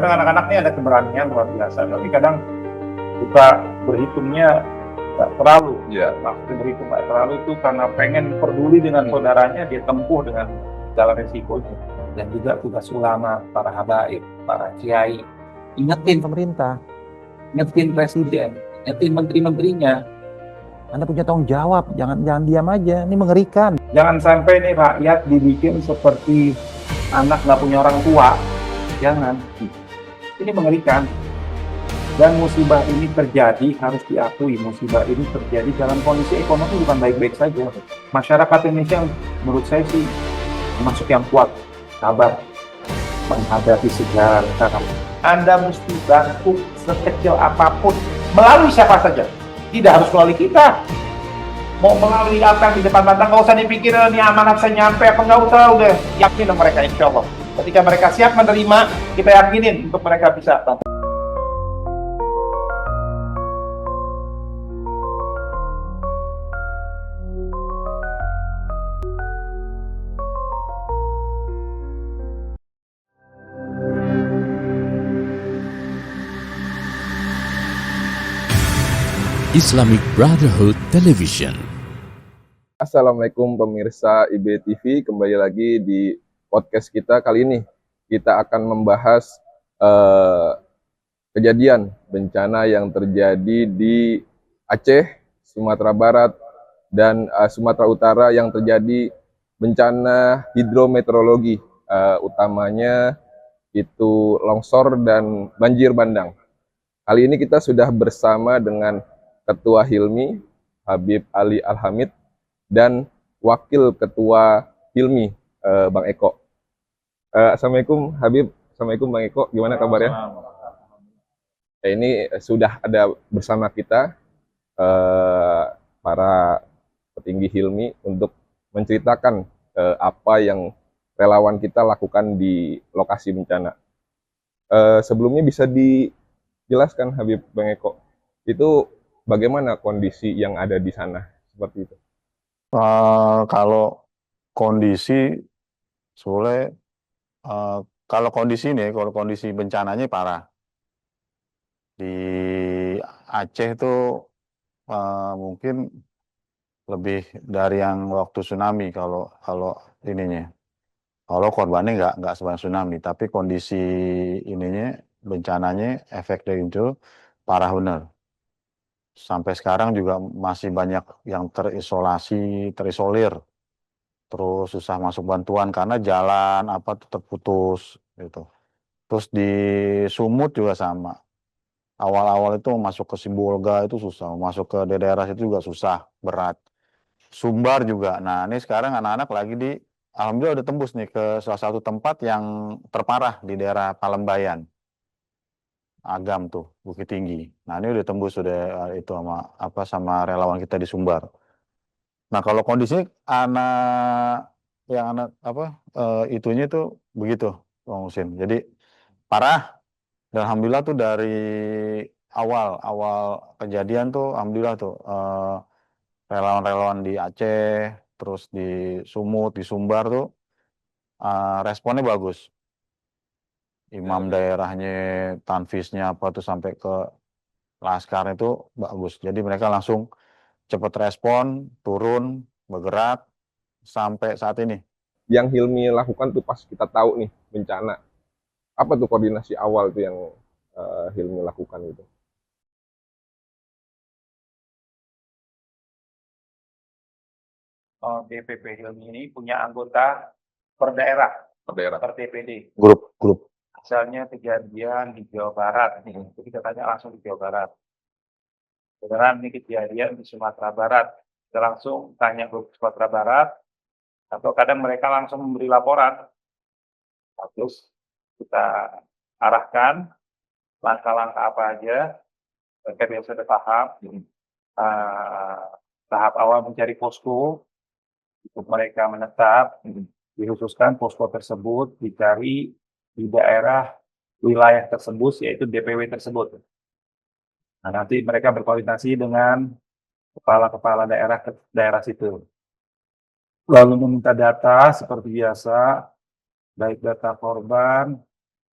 Kadang anak-anak ini ada keberanian luar biasa, tapi kadang suka berhitungnya nggak terlalu. Maksudnya berhitung nggak terlalu itu karena pengen peduli dengan saudaranya, dia tempuh dengan segala resikonya. Dan juga tugas ulama, para habaib, para kiai, ingetin pemerintah, ingetin presiden, ingetin menteri-menterinya. Anda punya tanggung jawab, jangan diam aja, ini mengerikan. Jangan sampai nih rakyat dibikin seperti anak nggak punya orang tua, jangan. Ini mengerikan. Dan musibah ini terjadi, harus diakui, musibah ini terjadi dalam kondisi ekonomi bukan baik-baik saja. Masyarakat Indonesia menurut saya sih termasuk yang kuat, sabar menghadapi segala rintangan. Anda mesti bantu sekecil apapun, melalui siapa saja. Tidak harus melalui kita. Mau melalui apa yang di depan mata, nggak usah dipikir ini amanat saya nyampe apa, nggak usah, udah yakin mereka, insya Allah. Ketika mereka siap menerima, kita yakinin untuk mereka bisa bantu. Islamic Brotherhood Television. Assalamualaikum pemirsa IBTV, kembali lagi di podcast kita. Kali ini kita akan membahas kejadian bencana yang terjadi di Aceh, Sumatera Barat, dan Sumatera Utara yang terjadi bencana hidrometeorologi, utamanya itu longsor dan banjir bandang. Kali ini kita sudah bersama dengan Ketua Hilmi, Habib Ali Al-Hamid, dan Wakil Ketua Hilmi, Bang Eko. Assalamualaikum Habib, Assalamualaikum Bang Eko, gimana kabarnya? Ini sudah ada bersama kita para petinggi Hilmi untuk menceritakan apa yang relawan kita lakukan di lokasi bencana. Sebelumnya bisa dijelaskan Habib, Bang Eko, itu bagaimana kondisi yang ada di sana seperti itu? Kalau kondisi sebenarnya kalau kondisi bencananya parah di Aceh itu mungkin lebih dari yang waktu tsunami kalau ininya. Kalau korbannya nggak sebanyak tsunami, tapi kondisi ininya bencananya efek dari itu parah benar. Sampai sekarang juga masih banyak yang terisolir, terus susah masuk bantuan karena jalan terputus gitu. Terus di Sumut juga sama. Awal-awal itu masuk ke Sibolga itu susah, masuk ke daerah itu juga susah, berat. Sumbar juga. Nah, ini sekarang anak-anak lagi alhamdulillah udah tembus nih ke salah satu tempat yang terparah di daerah Palembayan. Agam tuh, Bukit Tinggi. Nah, ini udah tembus sudah itu sama relawan kita di Sumbar. Nah, kalau kondisi itunya tuh begitu, Bang Husin. Jadi parah. Dan alhamdulillah tuh dari awal kejadian tuh alhamdulillah tuh relawan-relawan di Aceh, terus di Sumut, di Sumbar tuh responnya bagus. Imam daerahnya, tanfisnya tuh sampai ke laskar itu bagus. Jadi mereka langsung cepat respon, turun, bergerak sampai saat ini. Yang Hilmi lakukan tuh pas kita tahu nih bencana, apa tuh koordinasi awal tuh yang Hilmi lakukan gitu? DPP Hilmi ini punya anggota per daerah, per DPD. Grup. Misalnya kejadian di Jawa Barat, jadi katanya langsung di Jawa Barat. Beneran ini kejadian di Sumatera Barat, kita langsung tanya grup Sumatera Barat, atau kadang mereka langsung memberi laporan. Terus kita arahkan langkah-langkah apa aja, mereka biasa sudah paham. Tahap awal mencari posko, untuk mereka menetap, dikhususkan posko tersebut dicari di daerah wilayah tersebut, yaitu DPW tersebut. Nah, nanti mereka berkoordinasi dengan kepala-kepala daerah situ. Lalu meminta data seperti biasa, baik data korban,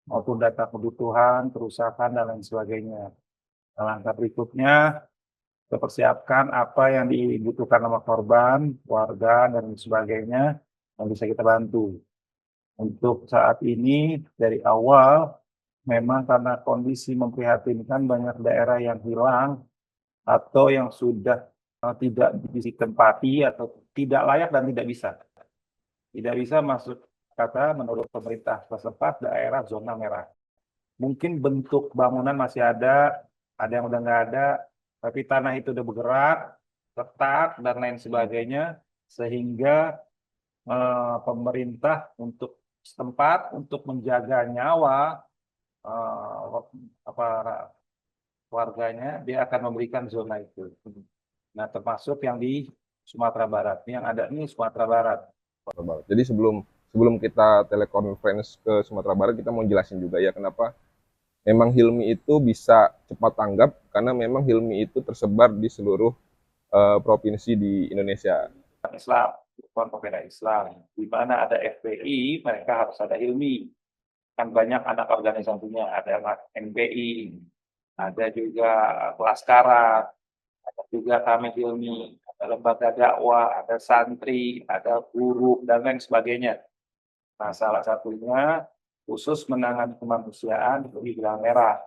maupun data kebutuhan, kerusakan, dan lain sebagainya. Nah, langkah berikutnya, kita persiapkan apa yang dibutuhkan sama korban, warga, dan sebagainya yang bisa kita bantu. Untuk saat ini, dari awal, memang karena kondisi memprihatinkan banyak daerah yang hilang atau yang sudah tidak ditempati atau tidak layak dan tidak bisa. Tidak bisa masuk kata menurut pemerintah setempat daerah zona merah. Mungkin bentuk bangunan masih ada yang udah nggak ada, tapi tanah itu udah bergerak, retak, dan lain sebagainya, sehingga pemerintah untuk setempat untuk menjaga nyawa apa warganya, dia akan memberikan zona itu. Nah, termasuk yang di Sumatera Barat. Ini yang ada ini Sumatera Barat. Jadi sebelum kita telekonferensi ke Sumatera Barat, kita mau jelasin juga ya kenapa memang Hilmi itu bisa cepat tanggap, karena memang Hilmi itu tersebar di seluruh provinsi di Indonesia. Islam, Pemuda Islam, di mana ada FPI, mereka harus ada Hilmi. Kan banyak anak organisasinya, ada NPI, ada juga Laskara, ada juga kami Hilmi, ada lembaga dakwah, ada santri, ada guru, dan lain sebagainya. Nah, salah satunya khusus menangani kemanusiaan di Benang Merah.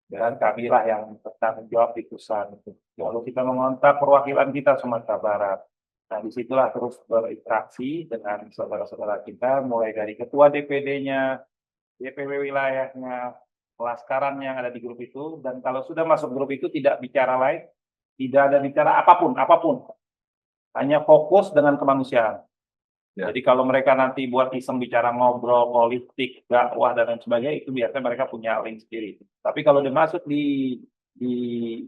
Dan kamilah yang bertanggung jawab di pusat. Lalu kita mengontak perwakilan kita Sumatera Barat. Nah, disitulah terus berinteraksi dengan saudara-saudara kita, mulai dari ketua DPD-nya, DPW wilayahnya, pelaskaran yang ada di grup itu, dan kalau sudah masuk grup itu tidak bicara lain, tidak ada bicara apapun. Hanya fokus dengan kemanusiaan. Ya. Jadi kalau mereka nanti buat iseng bicara ngobrol, politik, dakwah, dan lain sebagainya, itu biasanya mereka punya link sendiri. Tapi kalau dia masuk di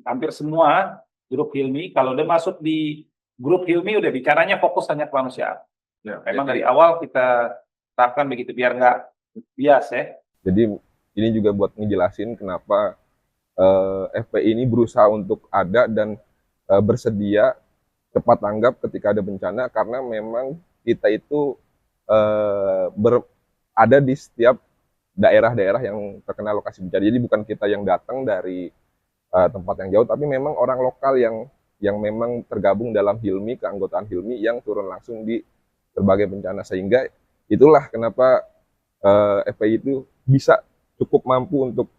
hampir semua grup Hilmi, kalau dia masuk di grup Hilmi udah bicaranya fokus hanya kemanusiaan. Ya, memang dari awal kita terapkan begitu biar nggak bias ya. Jadi ini juga buat ngejelasin kenapa FPI ini berusaha untuk ada dan bersedia cepat tanggap ketika ada bencana, karena memang kita itu ada di setiap daerah-daerah yang terkena lokasi bencana. Jadi bukan kita yang datang dari tempat yang jauh, tapi memang orang lokal yang memang tergabung dalam Hilmi, keanggotaan Hilmi yang turun langsung di berbagai bencana. Sehingga itulah kenapa FPI itu bisa cukup mampu untuk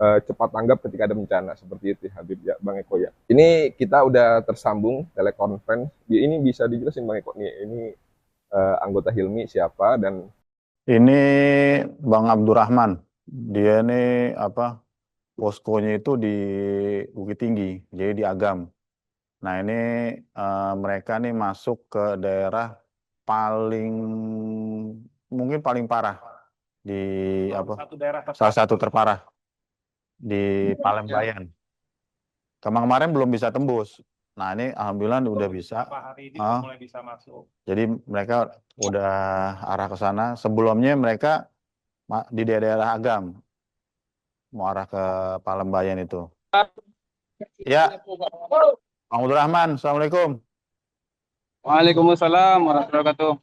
cepat tanggap ketika ada bencana seperti itu, Habib ya, Bang Eko ya. Ini kita udah tersambung telekonferensi. Ini bisa dijelasin Bang Eko nih, ini anggota Hilmi siapa dan ini Bang Abdurrahman. Dia ini poskonya itu di Bukit Tinggi, jadi di Agam. Nah ini mereka nih masuk ke daerah mungkin paling parah di salah satu terparah di Palembayan. Kemarin belum bisa tembus. Nah ini alhamdulillah udah bisa. Hari ini mulai bisa masuk. Jadi mereka udah arah ke sana. Sebelumnya mereka di daerah Agam, mau arah ke Palembayan itu. Ya, Bang Abdurrahman, Assalamualaikum. Waalaikumsalam warahmatullahi wabarakatuh.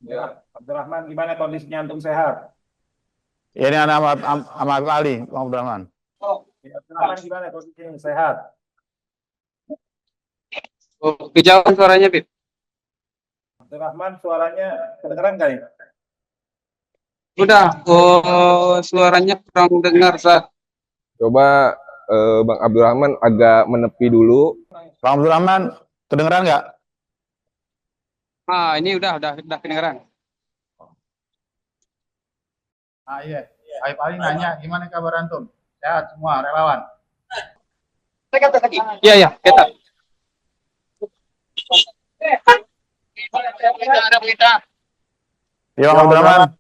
Ya, Abdurrahman, gimana kondisinya antum sehat? Ya, ini anak Habib Ali, Bang Abdurrahman. Ya, Abdurrahman gimana kondisinya sehat? Oh, kejauhan suaranya, Bib. Abdurrahman, suaranya kedengeran nggak ya? Udah, suaranya kurang dengar, Sat. coba Bang Abdurrahman agak menepi dulu. Bang Abdurrahman, kedengeran nggak? Ini udah kedengaran. Iya. Habib Ali nanya, gimana kabar antum? Sehat semua, relawan? Iya, kita. Ya, Bang Abdurrahman.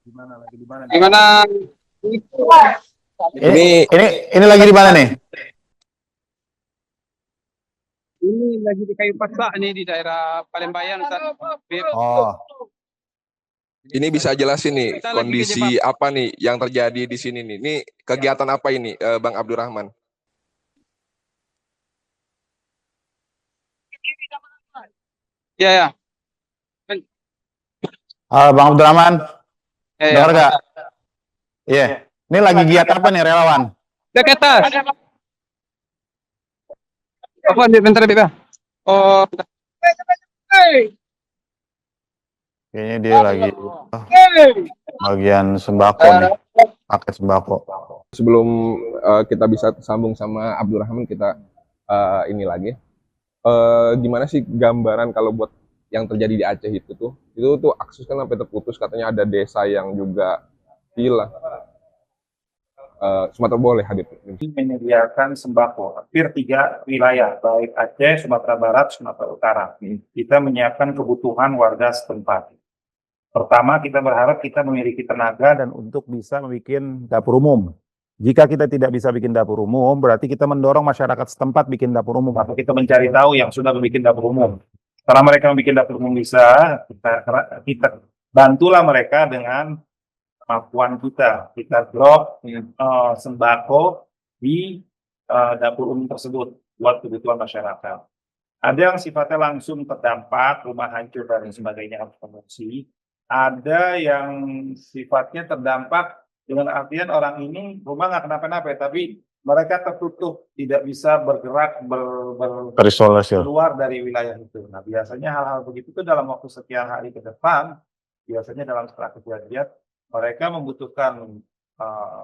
Gimana? Ini lagi di mana nih? Ini lagi di Kayu Paksa nih di daerah Palembayan, Sat. Bib. Oh, Ini bisa jelasin nih Kita lagi kondisi apa nih yang terjadi di sini nih. Ini kegiatan apa ini Bang Abdurrahman? Iya, ya. Bang Abdurrahman. Dengar nggak? Iya. Ini lagi giat apa nih relawan? Ke atas. Apa bentar Beb? Oh, Kayaknya dia lagi bagian sembako nih, paket sembako. Sebelum kita bisa sambung sama Abdurrahman, kita ini lagi. Gimana sih gambaran kalau buat yang terjadi di Aceh itu tuh akses kan sampai terputus, katanya ada desa yang juga hilang. Sumatera boleh Habib. Menyediakan sembako hampir 3 wilayah, baik Aceh, Sumatera Barat, Sumatera Utara. Kita menyiapkan kebutuhan warga setempat. Pertama, kita berharap kita memiliki tenaga dan untuk bisa membuat dapur umum. Jika kita tidak bisa bikin dapur umum, berarti kita mendorong masyarakat setempat bikin dapur umum, atau kita mencari tahu yang sudah membuat dapur umum. Setelah mereka membuat dapur umum bisa, kita bantulah mereka dengan kemampuan kita. Kita drop sembako di dapur umum tersebut buat kebutuhan masyarakat. Ada yang sifatnya langsung terdampak, rumah hancur dan sebagainya harus mengungsi. Ada yang sifatnya terdampak dengan artian orang ini rumah nggak kenapa-napa, tapi mereka tertutup, tidak bisa bergerak Terisolasi. keluar dari wilayah itu. Nah, biasanya hal-hal begitu itu dalam waktu sekian hari ke depan, biasanya dalam setelah kejadian, mereka membutuhkan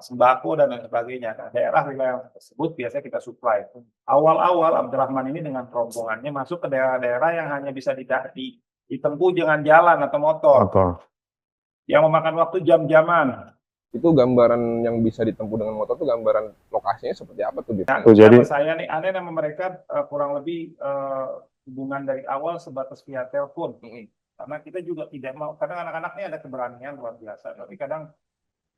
sembako dan lain sebagainya. Nah, daerah wilayah tersebut biasanya kita supply. Awal-awal Abdurrahman ini dengan rombongannya masuk ke daerah-daerah yang hanya bisa ditempuh dengan jalan atau motor, yang memakan waktu jam-jaman. Itu gambaran yang bisa ditempuh dengan motor tuh, gambaran lokasinya seperti apa tuh? Nah, jadi saya nih aneh sama mereka kurang lebih hubungan dari awal sebatas via telepon. Karena kita juga tidak mau, kadang anak-anak ini ada keberanian luar biasa, tapi kadang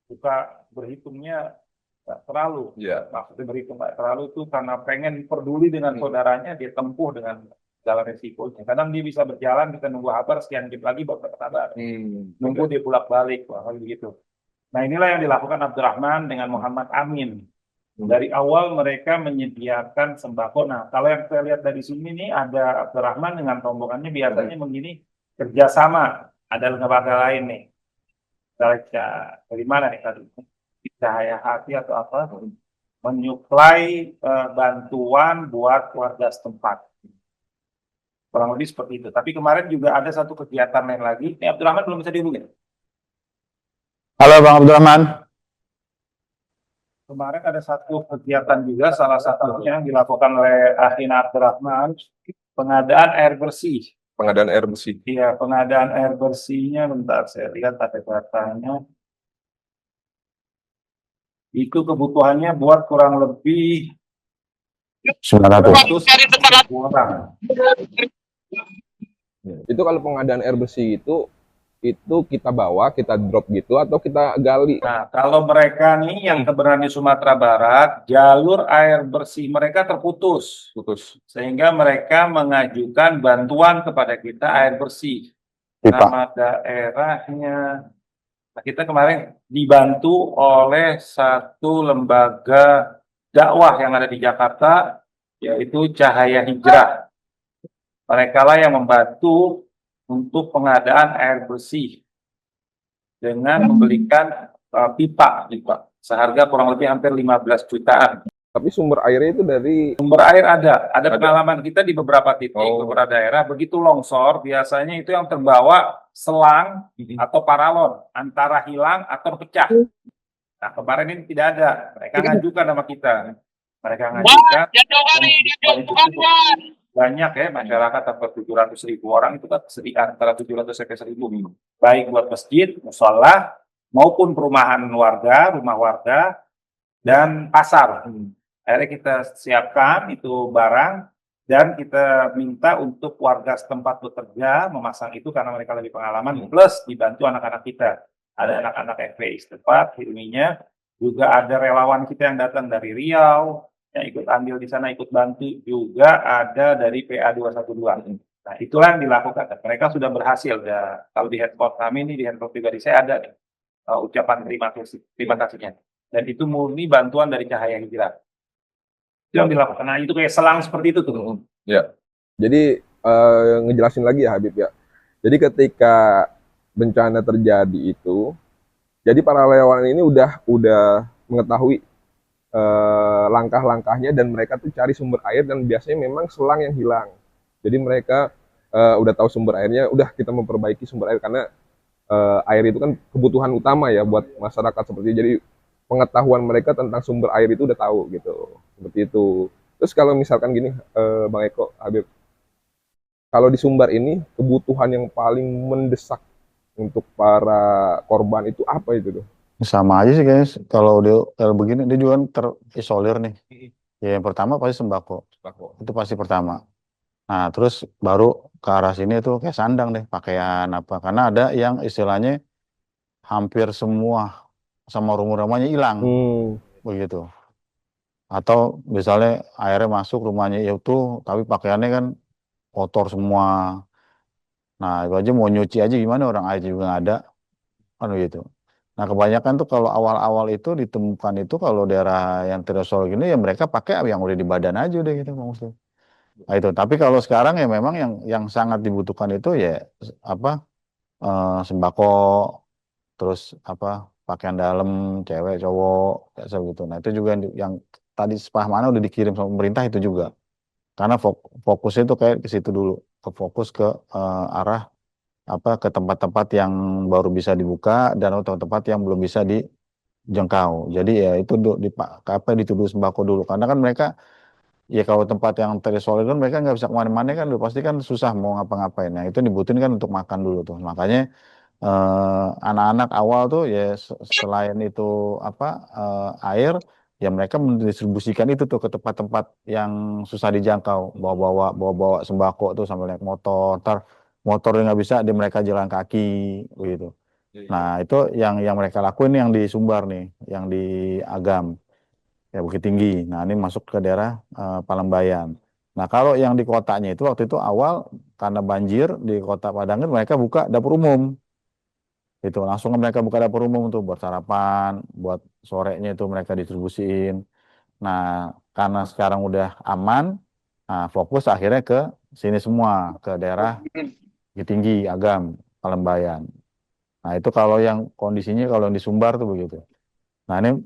suka berhitungnya nggak terlalu. Maksudnya berhitung nggak terlalu itu karena pengen peduli dengan saudaranya, dia tempuh dengan segala resikonya. Kadang dia bisa berjalan, kita nunggu kabar, sekian jam lagi baru dapat kabar. Nunggu dia pulang balik, begitu. Nah, inilah yang dilakukan Abdurrahman dengan Muhammad Amin. Dari awal mereka menyediakan sembako. Nah, kalau yang saya lihat dari sini nih, ada Abdurrahman dengan rombongannya biasanya begini, kerjasama. Ada lembaga lain nih. Dari mana nih tadi? Cahaya Hati atau apa? Menyuplai bantuan buat warga setempat. Kurang lebih seperti itu. Tapi kemarin juga ada satu kegiatan lain lagi. Ini Abdurrahman belum bisa dihubungin. halo Bang Abdurrahman. Kemarin ada satu kegiatan juga, salah satunya yang dilakukan oleh Akhina Abdurrahman, pengadaan air bersih. Pengadaan air bersih. Iya, pengadaan air bersihnya, bentar saya lihat ada datanya. Itu kebutuhannya buat kurang lebih 900. 100 orang. Itu kalau pengadaan air bersih itu kita bawa, kita drop gitu, atau kita gali? Nah, kalau mereka nih yang keberadaan di Sumatera Barat, jalur air bersih mereka terputus. Sehingga mereka mengajukan bantuan kepada kita air bersih. Nama daerahnya, nah, kita kemarin dibantu oleh satu lembaga dakwah yang ada di Jakarta, yaitu Cahaya Hijrah. Mereka lah yang membantu untuk pengadaan air bersih dengan membelikan pipa seharga kurang lebih hampir 15 jutaan. Tapi sumber airnya itu dari... Sumber air ada pengalaman kita di beberapa titik, beberapa daerah, begitu longsor, biasanya itu yang terbawa selang atau paralon, antara hilang atau pecah. Nah, kemarin ini tidak ada, mereka ngajukan sama kita. Mereka ngajukan, banyak ya masyarakat, hampir 700.000 orang, itu kan antara 700 sampai 1.000, baik buat masjid, musola, maupun perumahan warga, rumah warga, dan pasar. Akhirnya kita siapkan itu barang, dan kita minta untuk warga setempat bekerja, memasang itu karena mereka lebih pengalaman, plus dibantu anak-anak kita. Ada anak-anak FPI setempat, ilminya, juga ada relawan kita yang datang dari Riau, yang ikut ambil di sana, ikut bantu, juga ada dari PA 212. Nah, itulah yang dilakukan. Mereka sudah berhasil. Kalau di handphone kami ini, di handphone pribadi saya ada ucapan terima kasihnya. Dan itu murni bantuan dari Cahaya Hijrah. Itu yang dilakukan. Nah, itu kayak selang seperti itu tuh. Ya. Jadi ngejelasin lagi ya Habib ya. Jadi ketika bencana terjadi itu, Jadi para relawan ini udah mengetahui langkah-langkahnya, dan mereka tuh cari sumber air, dan biasanya memang selang yang hilang. Jadi mereka udah tahu sumber airnya, udah kita memperbaiki sumber air, karena air itu kan kebutuhan utama ya buat masyarakat seperti itu. Jadi pengetahuan mereka tentang sumber air itu udah tahu gitu, seperti itu. Terus kalau misalkan gini, Bang Eko, Habib, kalau di Sumbar ini kebutuhan yang paling mendesak untuk para korban itu apa itu tuh? Sama aja sih guys, kalau begini dia juga kan terisolir nih. Ya yang pertama pasti sembako, itu pasti pertama. Nah terus baru ke arah sini tuh kayak sandang deh, pakaian apa. Karena ada yang istilahnya hampir semua sama rumah-rumahnya hilang, begitu. Atau misalnya airnya masuk rumahnya itu, tapi pakaiannya kan kotor semua. Nah itu aja mau nyuci aja gimana, orang air juga nggak ada, kan gitu. Nah kebanyakan tuh kalau awal-awal itu ditemukan itu kalau daerah yang terisolir gini ya mereka pakai yang udah di badan aja udah gitu Bang Muslim. Nah itu. Tapi kalau sekarang ya memang yang sangat dibutuhkan itu ya apa sembako, terus apa pakaian dalam cewek cowok kayak gitu. Nah itu juga yang tadi sepahamanan udah dikirim sama pemerintah itu juga. Karena fokusnya itu kayak ke situ dulu, ke fokus ke arah apa ke tempat-tempat yang baru bisa dibuka dan tempat-tempat yang belum bisa dijangkau. Jadi ya itu apa dituduh sembako dulu, karena kan mereka ya kalau tempat yang terisolir kan mereka nggak bisa kemana-mana kan, pasti kan susah mau ngapa-ngapain. Nah itu dibutuhin kan untuk makan dulu tuh. Makanya anak-anak awal tuh ya selain itu apa ya mereka mendistribusikan itu tuh ke tempat-tempat yang susah dijangkau, bawa-bawa sembako tuh sambil naik motor, ntar motornya nggak bisa, di mereka jalan kaki gitu. Nah itu yang mereka lakuin yang di Sumbar nih, yang di Agam ya Bukit Tinggi. Nah ini masuk ke daerah Palembayan. Nah kalau yang di kotanya itu waktu itu awal karena banjir di kota Padang mereka buka dapur umum. Itu langsung mereka buka dapur umum tuh buat sarapan, buat sorenya itu mereka distribusiin. Nah, karena sekarang udah aman, nah fokus akhirnya ke sini semua, ke daerah Bukit Tinggi, Agam, Palembayan. Nah, itu kalau yang kondisinya kalau yang di Sumbar tuh begitu. Nah, ini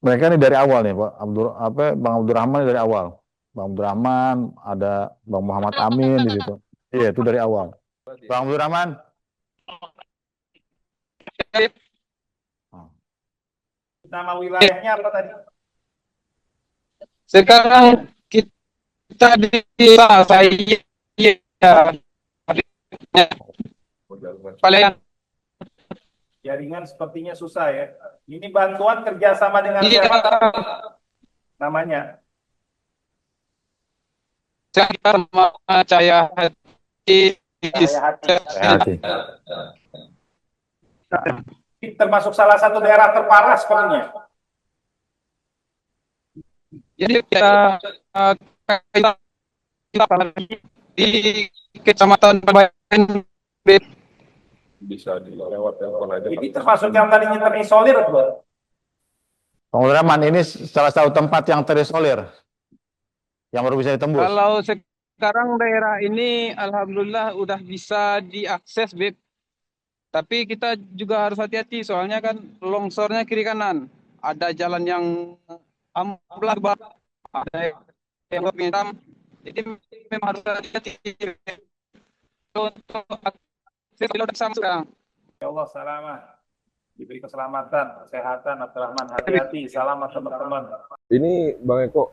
mereka nih dari awal nih, Pak Bang Abdurrahman dari awal. Bang Abdurrahman, ada Bang Muhammad Amin di situ. Iya, itu dari awal. Bang Abdurrahman. Nama wilayahnya apa tadi? Sekarang kita di saya Palean. Jaringan sepertinya susah ya. Ini bantuan kerjasama dengan Iya, siapa namanya? saya sama Cahaya Hati. Saya Hati. Ini termasuk salah satu daerah terparah sepertinya. Jadi kita di Kecamatan Palembayan Bisa dilewat telepon aja. Ini termasuk yang tadinya terisolir, Bro. Bang Abdurrahman, ini salah satu tempat yang terisolir, yang baru bisa ditembus. Kalau sekarang daerah ini alhamdulillah udah bisa diakses, Beb. Tapi kita juga harus hati-hati soalnya kan longsornya kiri kanan. Ada jalan yang amblas, ada yang hitam. Jadi memang harus hati-hati untuk akses sama sekarang. Ya Allah, selamat. Diberi keselamatan, kesehatan, Abdurrahman. Hati-hati, selamat teman-teman. Ini Bang Eko,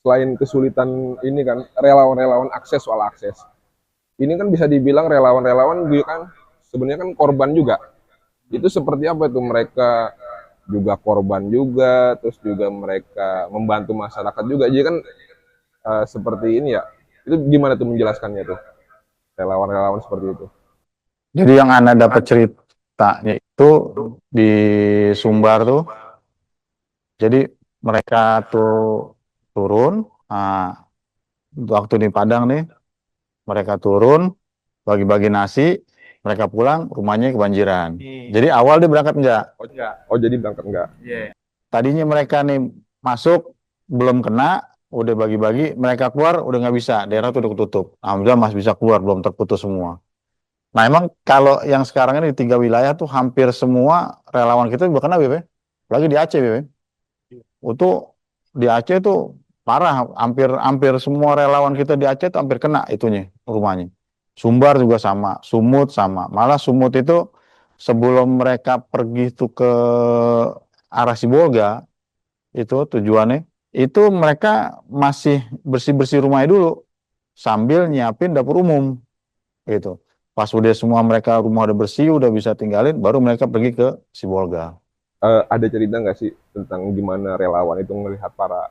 selain kesulitan ini kan relawan-relawan soal akses. Ini kan bisa dibilang relawan-relawan juga kan sebenarnya kan korban juga. Itu seperti apa itu, mereka juga korban juga, terus juga mereka membantu masyarakat juga. Jadi kan seperti ini ya. Itu gimana tuh menjelaskannya tuh? Relawan-relawan seperti itu. Jadi yang Anda dapat ceritanya itu di Sumbar tuh, jadi mereka tuh turun, waktu di Padang nih, mereka turun, bagi-bagi nasi, mereka pulang, rumahnya kebanjiran. Jadi awal dia berangkat enggak. Oh enggak. Oh jadi berangkat enggak. Tadinya mereka nih masuk, belum kena, udah bagi-bagi, mereka keluar, udah nggak bisa, daerah tuh udah ketutup. Alhamdulillah masih bisa keluar, belum terputus semua. Nah, emang kalau yang sekarang ini di 3 wilayah tuh hampir semua relawan kita juga kena, Beb. Lagi di Aceh, Beb. Itu di Aceh tuh parah, hampir hampir semua relawan kita di Aceh tuh hampir kena itunya rumahnya. Sumbar juga sama, Sumut sama. Malah Sumut itu sebelum mereka pergi tuh ke arah Sibolga, itu tujuannya, itu mereka masih bersih-bersih rumahnya dulu sambil nyiapin dapur umum gitu. Pas udah semua mereka rumah udah bersih, udah bisa tinggalin, baru mereka pergi ke Sibolga. Ada cerita nggak sih tentang gimana relawan itu melihat para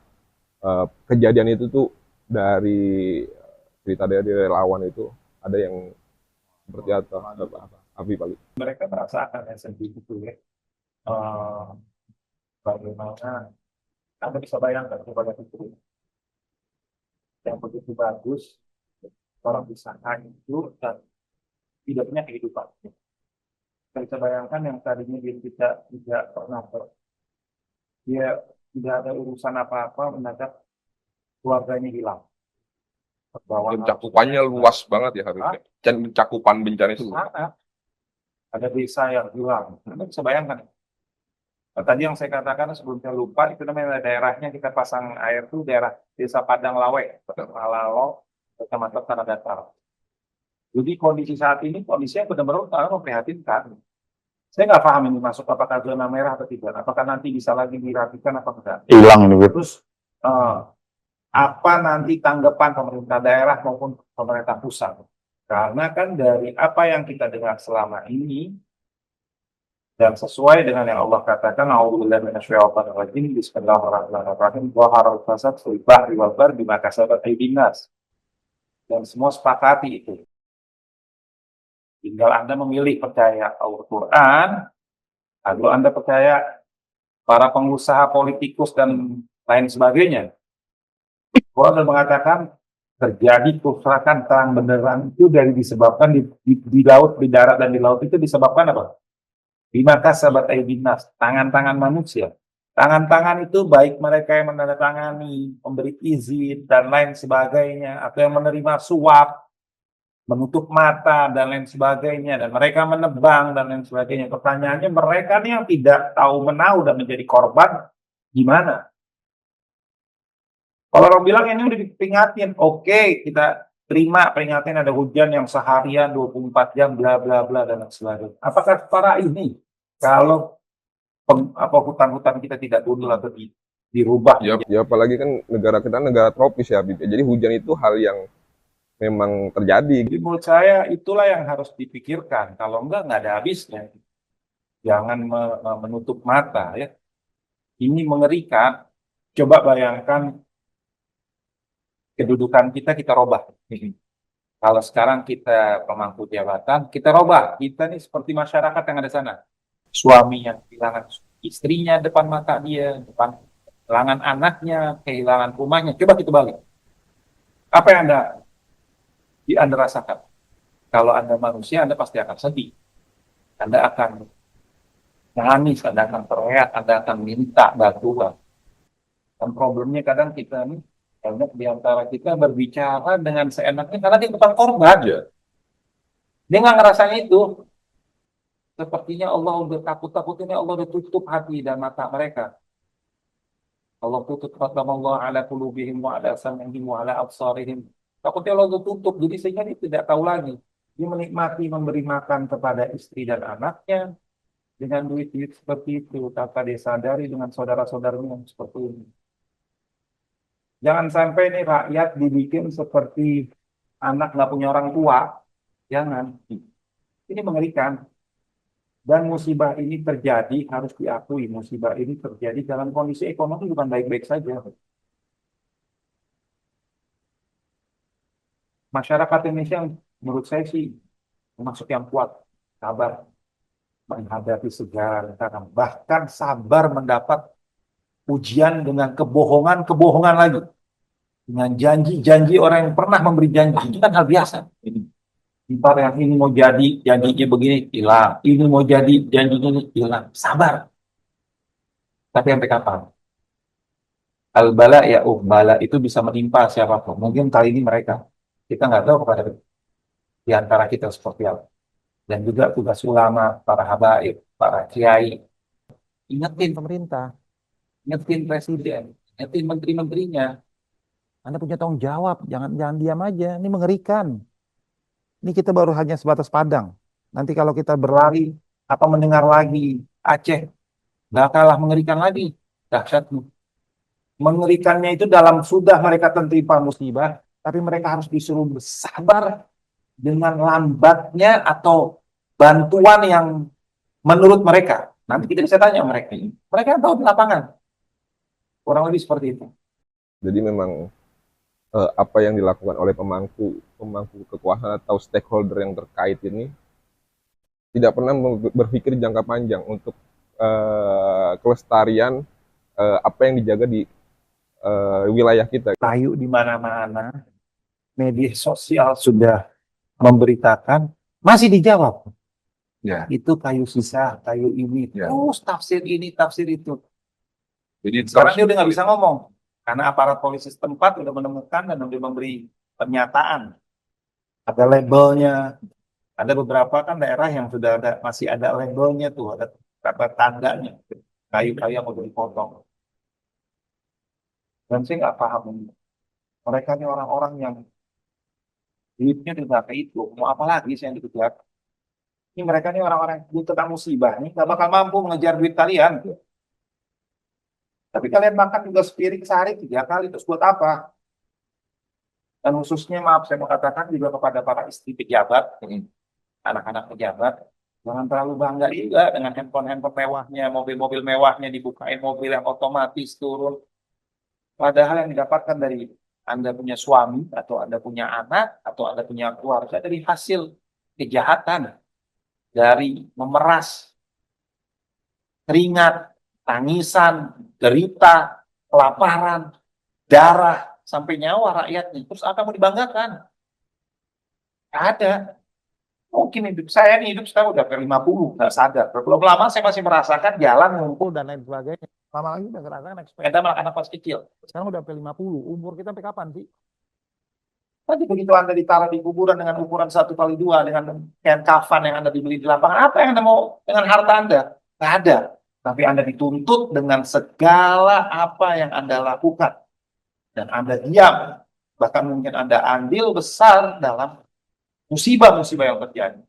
kejadian itu tuh, dari cerita dari relawan itu ada yang seperti apa? Api paling. Mereka merasakan esensi itu ya. Eh, Bagaimana Anda bisa bayangkan kepada itu yang begitu bagus, orang bisa hancur dan tidak punya kehidupan. Kita bisa bayangkan yang tadinya dia tidak pernah dia tidak ada urusan apa-apa, mendadak keluarganya hilang. Terbawa Dan cakupannya luas banget ya harusnya. Dan cakupan bencana itu. sangat. Ada desa yang hilang. Anda bisa bayangkan. Nah, tadi yang saya katakan sebelum saya lupa, itu namanya daerahnya kita pasang air itu daerah Desa Padang Lawe, Malalo, Kecamatan Tanah Datar. Jadi kondisi saat ini kondisinya benar-benar memprihatinkan. Saya nggak paham ini masuk apakah zona merah atau tidak. Apakah nanti bisa lagi dirapikan apa enggak. Hilang ini, Beb. Terus apa nanti tanggapan pemerintah daerah maupun pemerintah pusat? Karena kan dari apa yang kita dengar selama ini dan sesuai dengan yang Allah katakan, a'udzubillahi minasyaitonir rajim, bismillahirrahmanirrahim, dhaharal fasad fil bahri wal barri bima kasabat aydin nas. Dan semua sepakati itu. Tinggal Anda memilih percaya Al-Quran, atau Anda percaya para pengusaha politikus dan lain sebagainya. Quran mengatakan terjadi kerusakan terang benderang itu dari disebabkan di laut, di darat dan di laut itu disebabkan apa? Bima kasabat aydin nas, tangan-tangan manusia. Tangan-tangan itu baik mereka yang menandatangani, memberi izin dan lain sebagainya, atau yang menerima suap, menutup mata dan lain sebagainya, dan mereka menebang dan lain sebagainya. Pertanyaannya, mereka nih yang tidak tahu menahu dan menjadi korban, gimana? Kalau orang bilang ini udah diperingatin, oke, kita terima peringatan ada hujan yang seharian 24 jam bla bla bla dan lain sebagainya. Apakah para ini kalau hutan-hutan kita tidak gundul atau dirubah? Ya apalagi kan negara kita negara tropis ya, Habib. Jadi hujan itu hal yang memang terjadi. Jadi menurut saya itulah yang harus dipikirkan. Kalau enggak ada habisnya. Jangan menutup mata ya. Ini mengerikan. Coba bayangkan kedudukan kita robah. Kalau sekarang kita pemangku jabatan, kita robah. Kita nih seperti masyarakat yang ada sana. Suami yang kehilangan istrinya depan mata dia, depan kehilangan anaknya, kehilangan rumahnya. Coba kita balik. Apa yang Anda rasakan? Kalau Anda manusia, Anda pasti akan sedih. Anda akan nangis, Anda akan teriak, Anda akan minta bantuan. Dan problemnya kadang kita nih, banyak di antara kita berbicara dengan seenaknya karena dia bukan korban. Dia nggak ngerasain itu. Sepertinya Allah udah takut-takutnya Allah udah tutup hati dan mata mereka. Allah tutup Allah ala qulubihim wa ala sam'ihim wa ala absarihim. Takutnya Allah udah tutup, jadi sehingga dia tidak tahu lagi. Dia menikmati memberi makan kepada istri dan anaknya dengan duit-duit seperti itu, tanpa dia sadari dengan saudara-saudaranya yang seperti ini. Jangan sampai nih rakyat dibikin seperti anak nggak punya orang tua. Jangan. Ini mengerikan. Dan musibah ini terjadi, harus diakui, musibah ini terjadi dalam kondisi ekonomi bukan baik-baik saja. Masyarakat Indonesia menurut saya sih termasuk yang kuat, sabar menghadapi segala rintangan, bahkan sabar mendapat ujian dengan kebohongan lagi. Dengan janji-janji orang yang pernah memberi janji, itu kan hal biasa. Ntar yang ini mau jadi, janjinya begini, hilang. Ini mau jadi, janjinya hilang. Sabar. Tapi sampai kapan? Al-bala ya, bala itu bisa menimpa siapapun. Mungkin kali ini mereka. Kita nggak tahu kepada di antara kita seperti apa. dan juga tugas ulama, para habaib, para kiai. Ingetin pemerintah, ingetin presiden, ingetin menteri-menterinya. Anda punya tanggung jawab, jangan diam aja. Ini mengerikan. Ini kita baru hanya sebatas Padang. Nanti kalau kita berlari atau mendengar lagi Aceh, nggak kalah mengerikan lagi. Dahsyat. Mengerikannya itu dalam sudah mereka tertimpa musibah, tapi mereka harus disuruh bersabar dengan lambatnya atau bantuan yang menurut mereka. Nanti kita bisa tanya mereka. Mereka tahu di lapangan. Kurang lebih seperti itu. Jadi memang apa yang dilakukan oleh pemangku kekuasaan atau stakeholder yang terkait ini tidak pernah berpikir jangka panjang untuk kelestarian apa yang dijaga di wilayah kita. Kayu di mana-mana, media sosial sudah memberitakan, masih dijawab. Ya. Itu kayu sisa, kayu ini, Ya. terus tafsir ini, tafsir itu. Jadi Sekarang dia udah nggak bisa ngomong, karena aparat polisi setempat udah menemukan dan udah memberi pernyataan. Ada labelnya, ada beberapa kan daerah yang sudah ada, masih ada labelnya tuh, ada tandanya, kayu-kayu yang udah dipotong. Dan saya nggak paham, mereka ini orang-orang yang duitnya udah kayak itu, mau apa lagi sih yang dikejar? Ini mereka ini orang-orang yang kena musibah, ini nggak bakal mampu mengejar duit kalian. Tapi kalian makan juga sepiring sehari 3 kali, terus buat apa? Dan khususnya, maaf saya mau katakan juga kepada para istri pejabat, anak-anak pejabat, jangan terlalu bangga juga dengan handphone-handphone mewahnya, mobil-mobil mewahnya, dibukain mobil yang otomatis turun. Padahal yang didapatkan dari Anda punya suami, atau Anda punya anak, atau Anda punya keluarga, dari hasil kejahatan, dari memeras, keringat, tangisan, derita, kelaparan, darah, sampai nyawa rakyatnya. Terus apa mau dibanggakan? Ada. Mungkin hidup saya nih, hidup sekarang udah ke 50, nggak sadar. Belum lama saya masih merasakan jalan ngumpul dan lain sebagainya. Lama lagi udah ngerasakan naik sepeda anak pas kecil. Sekarang udah ke 50. Umur kita sampai kapan sih? Tadi begitu Anda ditaruh di kuburan dengan ukuran 1x2, dengan kain kafan yang Anda dibeli di lapangan, apa yang Anda mau dengan harta Anda? Nggak ada. Tapi Anda dituntut dengan segala apa yang Anda lakukan. Dan Anda diam. Bahkan mungkin Anda andil besar dalam musibah-musibah yang terjadi.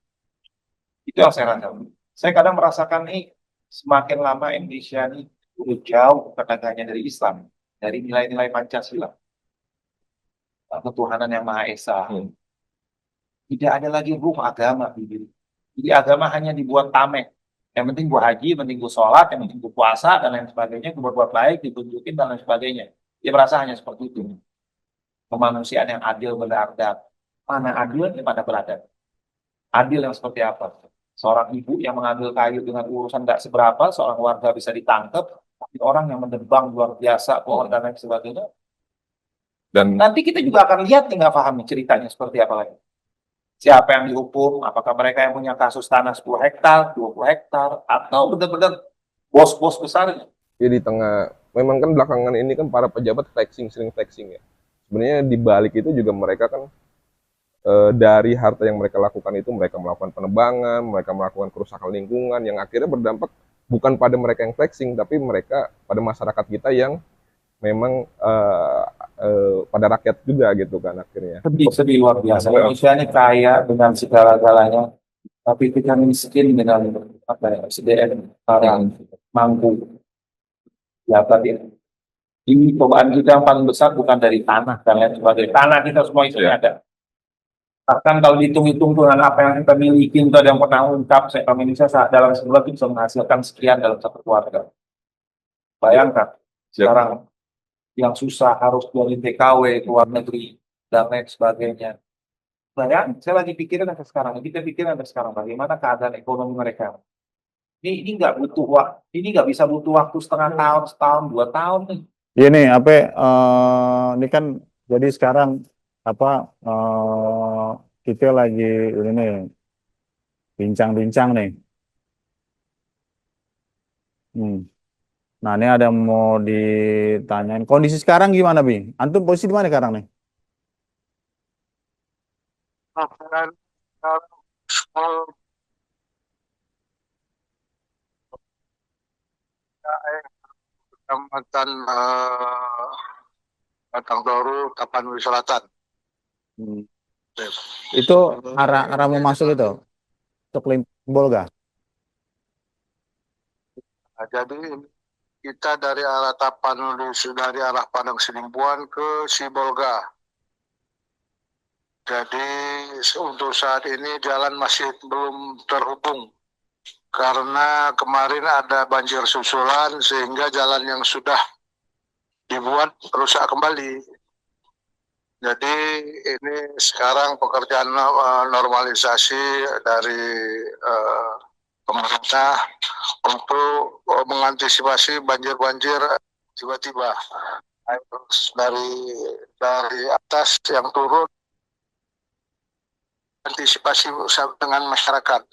Itu yang saya rasakan. Saya kadang merasakan nih, semakin lama Indonesia ini udah jauh ketegangannya dari Islam, dari nilai-nilai Pancasila, ketuhanan yang Maha Esa. Tidak ada lagi ruh agama di diri. Jadi agama hanya dibuat tameng. Yang penting gua haji, yang penting gua sholat, yang penting gua puasa, dan lain sebagainya, gua berbuat baik, ditunjukin, dan lain sebagainya. Dia merasa hanya seperti itu. Kemanusiaan yang adil beradab. Mana adil, mana beradab. Adil yang seperti apa? Seorang ibu yang mengambil kayu dengan urusan tidak seberapa, seorang warga bisa ditangkap, tapi orang yang mendebang luar biasa, pohon dan lain sebagainya. Dan Nanti kita juga akan lihat nih, nggak paham nih ceritanya seperti apa lagi. Siapa yang dihukum, apakah mereka yang punya kasus tanah 10 hektar, 20 hektar, atau benar-benar bos-bos besarnya. Ya di tengah, memang kan belakangan ini kan para pejabat sering flexing ya. Sebenarnya di balik itu juga mereka kan dari harta yang mereka lakukan itu, mereka melakukan penebangan, mereka melakukan kerusakan lingkungan yang akhirnya berdampak bukan pada mereka yang flexing, tapi mereka pada masyarakat kita yang memang pada rakyat juga gitu kan akhirnya. Sedih luar biasa. Indonesia ini kaya dengan segala-galanya, tapi kita miskin dengan SDM yang mampu. Ya tadi ini cobaan kita yang paling besar bukan dari tanah dan lain sebagainya. Tanah kita semua itu ada. Bahkan kalau dihitung-hitung dengan apa yang kita miliki, itu ada yang pernah ungkap, saya Indonesia dalam sebulan itu bisa menghasilkan sekian dalam satu keluarga. Bayangkan sekarang yang susah harus dari TKW ke luar negeri dan lain sebagainya. Bayangkan, saya lagi pikirin sampai sekarang, kita pikirin sampai sekarang bagaimana keadaan ekonomi mereka. Ini nggak butuh waktu, ini nggak bisa butuh waktu setengah tahun, setahun, 2 tahun nih. Ini ini kan jadi sekarang kita lagi ini bincang-bincang nih. Nah, ini ada yang mau ditanyain. Kondisi sekarang gimana, Bing? Antum posisi di mana sekarang nih? Kecamatan Batang Toru, Tapanuli Selatan. Hmm. Itu arah mau masuk itu, untuk Bolga. Nah, jadi kita dari arah Tapanuli, dari arah Padang Sidimpuan ke Sibolga. Jadi untuk saat ini jalan masih belum terhubung karena kemarin ada banjir susulan sehingga jalan yang sudah dibuat rusak kembali. Jadi ini sekarang pekerjaan normalisasi dari pemerintah untuk mengantisipasi banjir-banjir tiba-tiba dari atas yang turun, antisipasi dengan masyarakat.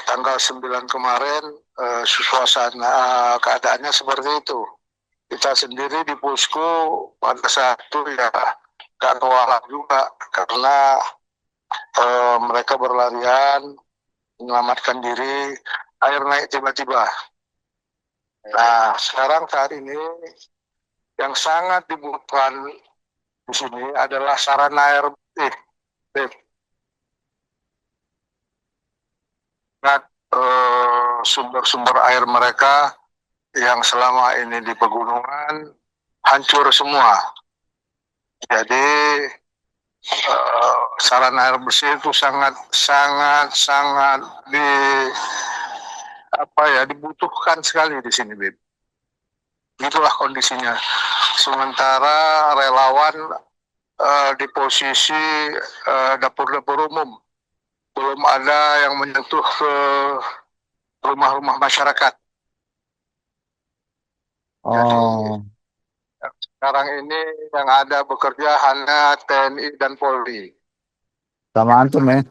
Tanggal 9 kemarin suasana keadaannya seperti itu. Kita sendiri di posko pada saat itu ya gak kewalahan juga karena mereka berlarian menyelamatkan diri, air naik tiba-tiba. Nah, sekarang saat ini yang sangat dibutuhkan di sini adalah sarana air bersih. Sumber-sumber air mereka yang selama ini di pegunungan hancur semua. Jadi sarana air bersih itu sangat dibutuhkan sekali di sini, Bib. Itulah kondisinya. Sementara relawan di posisi dapur-dapur umum belum ada yang menyentuh ke rumah-rumah masyarakat. Jadi sekarang ini yang ada bekerja hanya TNI dan Polri. Sama antum ya?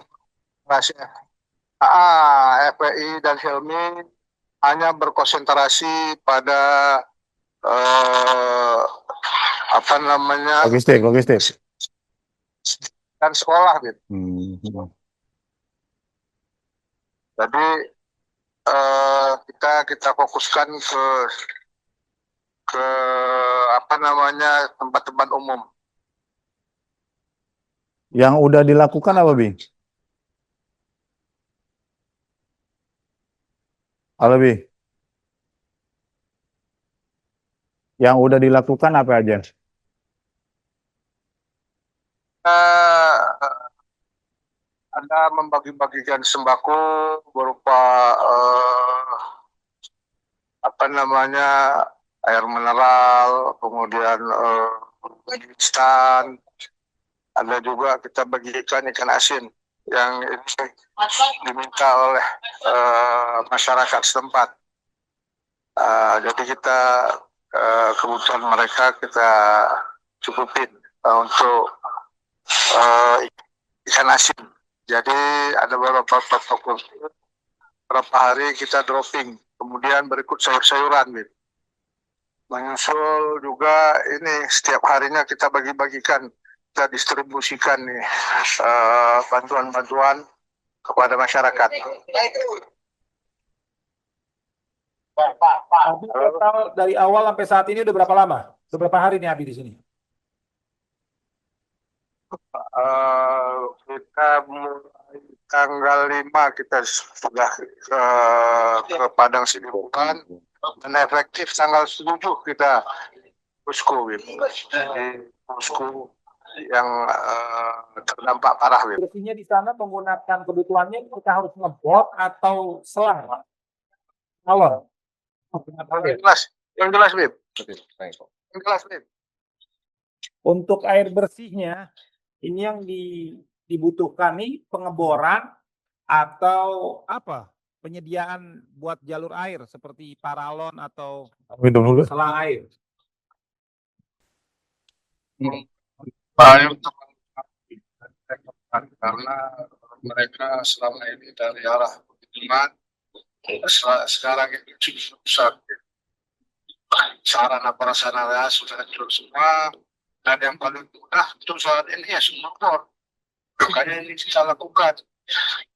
FPI dan Helmi hanya berkonsentrasi pada Logistik. dan sekolah gitu. Jadi kita fokuskan ke tempat-tempat umum. Yang udah dilakukan apa, Bi? Halo, Bi. Yang udah dilakukan apa aja? Anda membagi-bagikan sembako berupa air mineral, kemudian instan. Ada juga kita bagikan ikan asin yang ini diminta oleh masyarakat setempat. Jadi kita kebutuhan mereka kita cukupin untuk ikan asin. Jadi ada beberapa hari kita dropping, kemudian berikut sayur-sayuran. Menyusul juga ini setiap harinya kita bagi-bagikan, kita distribusikan nih bantuan-bantuan kepada masyarakat. Abi total dari awal sampai saat ini udah berapa lama? Udah berapa hari nih Abi di sini? Kita mulai tanggal 5 kita sudah ke Padang Sidimpuan dan efektif tanggal 7 kita posko jadi posko yang terdampak parah. Bersihnya di sana menggunakan kebutuhannya kita harus ngebot atau selang? Galon. Yang jelas, Bib. Yang jelas, Bib. Untuk air bersihnya, ini yang dibutuhkan nih pengeboran atau apa? Penyediaan buat jalur air seperti paralon atau selang air. Karena mereka selama ini dari arah pegunungan sekarang itu susah. Sarana prasarana sudah hancur semua, dan yang paling mudah itu saat ini ya sumur bor. Makanya ini kita lakukan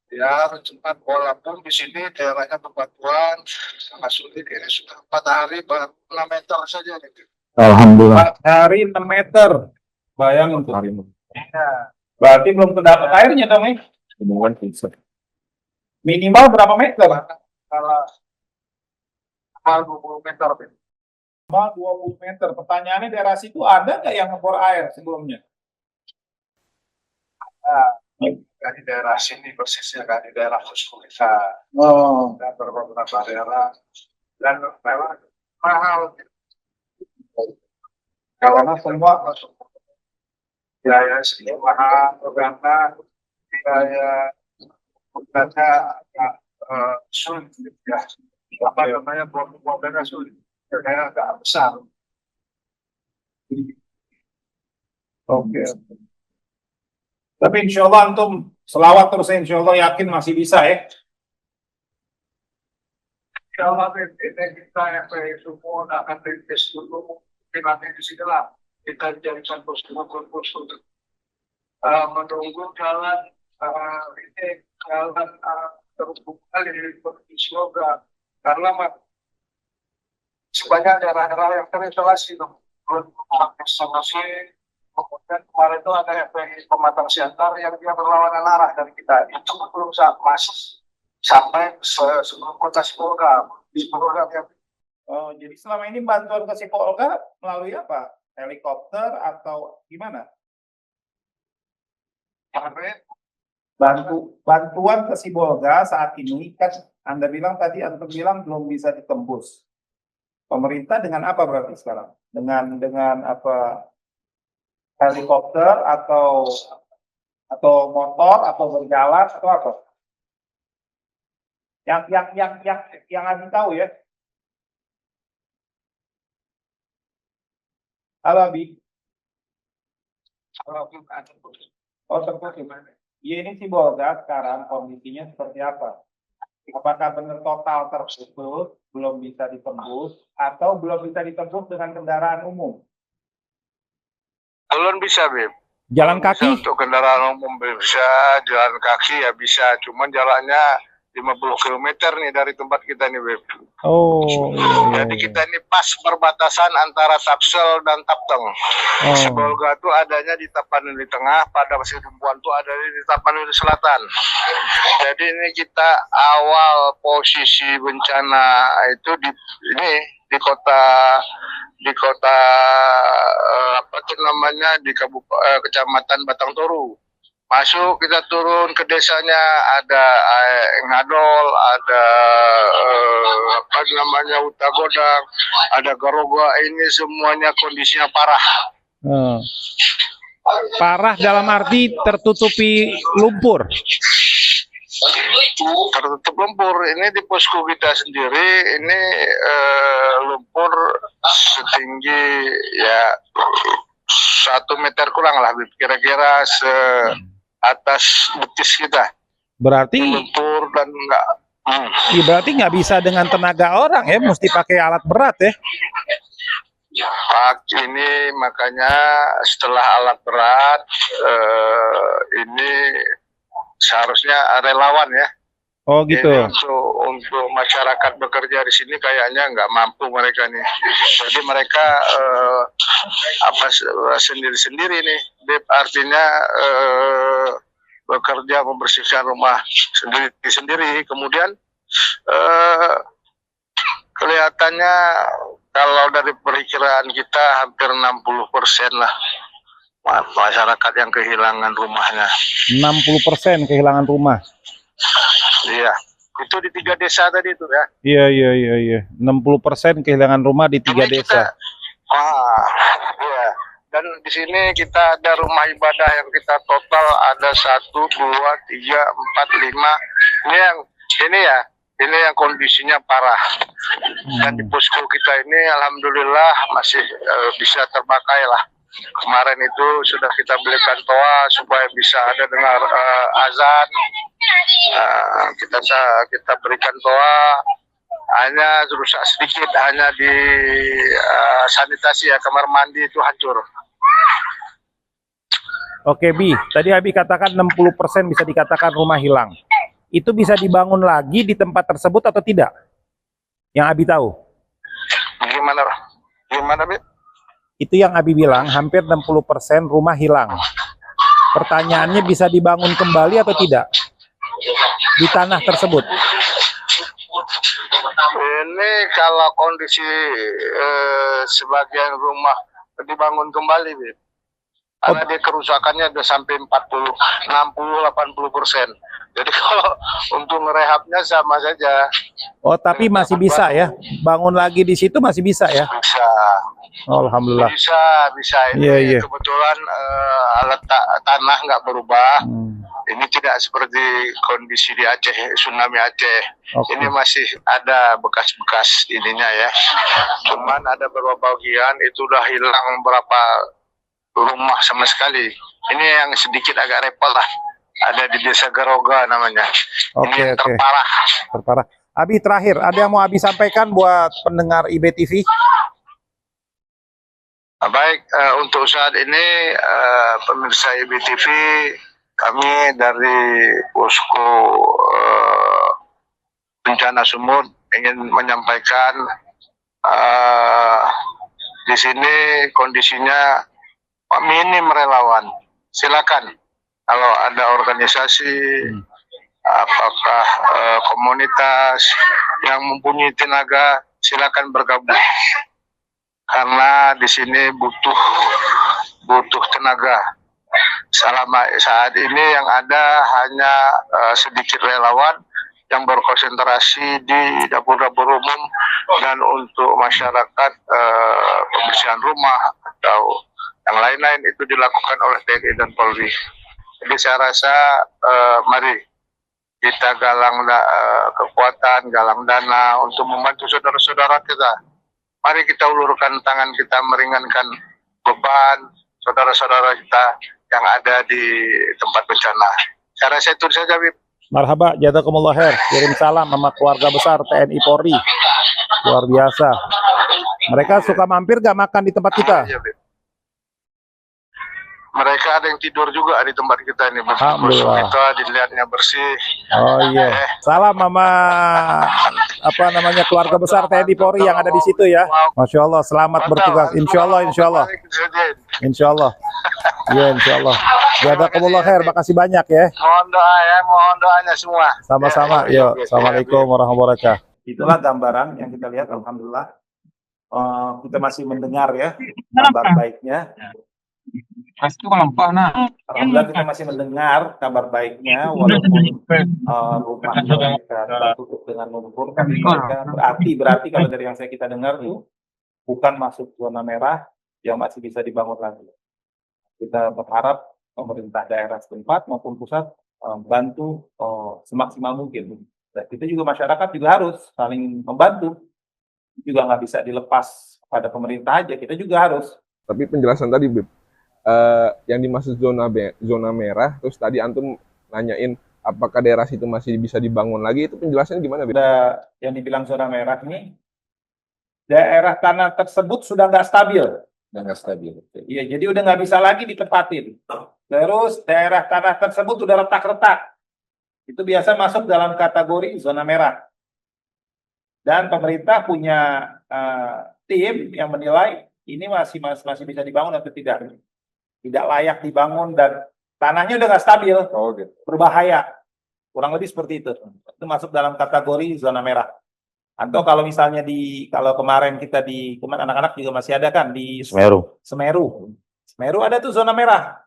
Ya, cepat walaupun di sini daerahnya bebatuan, sangat sulit. Ini sudah 4 hari baru 6 meter saja. Gitu. Alhamdulillah. 4 hari 6 meter. Bayangin tuh. Hari Ya. Berarti belum terdapat airnya dong, ya? hubungan bisa. Minimal berapa meter? Kalau 20 meter. Minimal 20 meter. Pertanyaannya daerah situ ada nggak yang ngebor air sebelumnya? Di daerah sini persisnya kan di daerah Posko kita dan beberapa daerah dan memang mahal karena semua biaya sini mahal karena biaya bukannya agak sulit ya apa namanya problemnya sulit biaya agak besar. Oke. Tapi insya Allah antum selawat terus, insya Allah yakin masih bisa ya. Kalau ini kita FPI semua akan rintis dulu, mungkin nanti di sini lah kita jadikan posko-posko untuk menunggu jalan ini jalan terbuka di semoga karena sebanyak daerah-daerah yang terisolasi belum isolasi. Kemudian kemarin itu ada FPI Pematang Siantar yang dia berlawanan arah dari kita. Itu belum masih sampai sebelum kota Sibolga. Oh, jadi selama ini bantuan ke Sipolga melalui apa? Helikopter atau gimana? Bantuan ke Sibolga saat ini kan Anda bilang tadi, Anda bilang belum bisa ditembus. Pemerintah dengan apa berarti sekarang? Dengan apa? Helikopter atau motor atau berjalan atau apa? Yang Anda tahu ya. Halo Abi. Oh terputus. Ya ini Sibolga sekarang kondisinya seperti apa? Apakah benar total terputus, belum bisa ditembus, atau belum bisa ditembus dengan kendaraan umum? Belum bisa, Beb. Jalan Bisa kaki? untuk kendaraan umum bisa, jalan kaki ya bisa. Cuman jalannya 50 km nih dari tempat kita nih, Beb. Oh, Jadi kita ini pas perbatasan antara Tapsel dan Tapteng. Sibolga itu adanya di Tapanuli Tengah, pada Pasir Tumpuan itu ada di Tapanuli Selatan. Jadi ini kita awal posisi bencana itu di kota apa itu namanya di kecamatan Batang Toru. Masuk kita turun ke desanya ada Ngadol, ada apa namanya Utagodang, ada Garoga, ini semuanya kondisinya parah. Parah dalam arti tertutupi lumpur. Tertutup lumpur. Ini di posko kita sendiri ini lumpur setinggi ya 1 meter kurang lah, kira-kira atas betis kita. Berarti Lumpur dan enggak. ya berarti nggak bisa dengan tenaga orang ya, mesti pakai alat berat ya. Ini makanya setelah alat berat ini seharusnya relawan ya. Oh gitu. Ini untuk masyarakat bekerja di sini kayaknya nggak mampu mereka nih. Jadi mereka sendiri-sendiri nih. Artinya bekerja membersihkan rumah sendiri-sendiri. Kemudian kelihatannya kalau dari perkiraan kita hampir 60% lah masyarakat yang kehilangan rumahnya. 60% kehilangan rumah. Iya, itu di 3 desa tadi itu ya. Iya. 60% kehilangan rumah di 3 desa. Iya. Dan di sini kita ada rumah ibadah yang kita total ada 1, 2, 3, 4, 5. Ini yang kondisinya parah. Dan di posko kita ini alhamdulillah masih bisa terpakai lah. Kemarin itu sudah kita belikan toa supaya bisa ada dengar azan. Kita berikan toa, hanya rusak sedikit, hanya di sanitasi ya, kamar mandi itu hancur. Oke Bi, tadi Abi katakan 60% bisa dikatakan rumah hilang. itu bisa dibangun lagi di tempat tersebut atau tidak? Yang Abi tahu. Gimana? Gimana, Bib? Itu yang Abi bilang, hampir 60% rumah hilang. Pertanyaannya, bisa dibangun kembali atau tidak? Di tanah tersebut. Ini kalau kondisi sebagian rumah dibangun kembali, Bib. Karena dia kerusakannya udah sampai 40, 60, 80%. Jadi kalau untuk ngerehabnya sama saja. Oh, tapi masih bisa ya? Bangun lagi di situ masih bisa ya? Bisa. Oh, alhamdulillah. Bisa. Ini kebetulan alat tanah nggak berubah. Ini tidak seperti kondisi di Aceh, tsunami Aceh. Ini masih ada bekas-bekas ininya ya. Cuman ada beberapa bagian itu udah hilang berapa rumah sama sekali. Ini yang sedikit agak repot lah. Ada di Desa Garoga namanya. Ini yang terparah. Abi, terakhir, ada yang mau Abi sampaikan buat pendengar IBTV? Baik, untuk saat ini pemirsa IBTV, kami dari Posko Bencana Sumut ingin menyampaikan di sini kondisinya minim relawan. Silakan kalau ada organisasi, apakah komunitas yang mempunyai tenaga, silakan bergabung. Karena di sini butuh tenaga. Selama saat ini yang ada hanya sedikit relawan yang berkonsentrasi di dapur-dapur umum dan untuk masyarakat pembersihan rumah atau yang lain-lain itu dilakukan oleh TNI dan Polri. Jadi saya rasa mari kita galang kekuatan, galang dana untuk membantu saudara-saudara kita. Mari kita ulurkan tangan kita meringankan beban saudara-saudara kita yang ada di tempat bencana. Saya rasa itu saja, Bib. Marhaba, jazakumullah khair. Kirim salam sama keluarga besar TNI Polri. Luar biasa. Mereka suka mampir gak makan di tempat kita? Iya, Bib. Mereka ada yang tidur juga di tempat kita ini. Alhamdulillah. Kita dilihatnya bersih. Oh iya. Salam sama keluarga besar TNI Polri yang ada di situ ya. Masya Allah, selamat bertugas. Insya Allah. Insya Allah. Ya, insya Allah. Jazakumullah khair. Makasih banyak ya. Mohon doa ya, mohon doanya semua. Sama-sama. Yuk. Assalamualaikum warahmatullahi wabarakatuh. Itulah gambaran yang kita lihat. Alhamdulillah. Kita masih mendengar ya kabar baiknya. Alhamdulillah kita masih mendengar kabar baiknya walaupun rumahnya mereka tertutup dengan lumpur, tapi mereka berarti kalau dari yang kita dengar tuh bukan masuk zona merah yang masih bisa dibangun lagi. Kita berharap pemerintah daerah setempat maupun pusat bantu semaksimal mungkin. Dan kita juga masyarakat juga harus saling membantu. Juga nggak bisa dilepas pada pemerintah aja, kita juga harus. Tapi penjelasan tadi, Bib, yang dimaksud zona merah, terus tadi antum nanyain apakah daerah situ masih bisa dibangun lagi, itu penjelasannya gimana, Bib? Yang dibilang zona merah ini, daerah tanah tersebut sudah nggak stabil. Iya, jadi udah nggak bisa lagi ditempatin. Terus daerah tanah tersebut udah retak-retak. Itu biasa masuk dalam kategori zona merah. Dan pemerintah punya tim yang menilai ini masih bisa dibangun atau tidak. Tidak layak dibangun dan tanahnya udah nggak stabil, berbahaya. Kurang lebih seperti itu. Itu masuk dalam kategori zona merah. Atau kalau misalnya kalau kemarin kita kemarin anak-anak juga masih ada kan di Semeru ada tuh zona merah.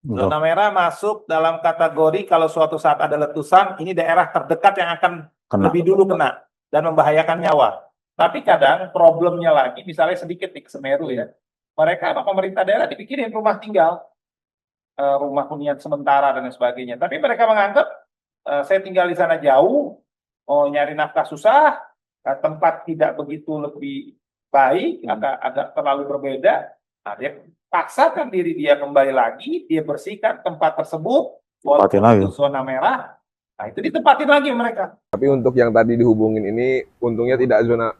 Zona merah masuk dalam kategori kalau suatu saat ada letusan, ini daerah terdekat yang akan lebih dulu kena dan membahayakan nyawa. Tapi kadang problemnya lagi, misalnya sedikit di Semeru ya, mereka sama pemerintah daerah dipikirin rumah tinggal, rumah hunian sementara dan sebagainya. Tapi mereka menganggap saya tinggal di sana jauh, nyari nafkah susah, tempat tidak begitu lebih baik, agak terlalu berbeda. Nah, dia paksakan diri dia kembali lagi, dia bersihkan tempat tersebut, walaupun itu zona merah. Nah, itu ditempatin lagi mereka. Tapi untuk yang tadi dihubungin ini untungnya tidak zona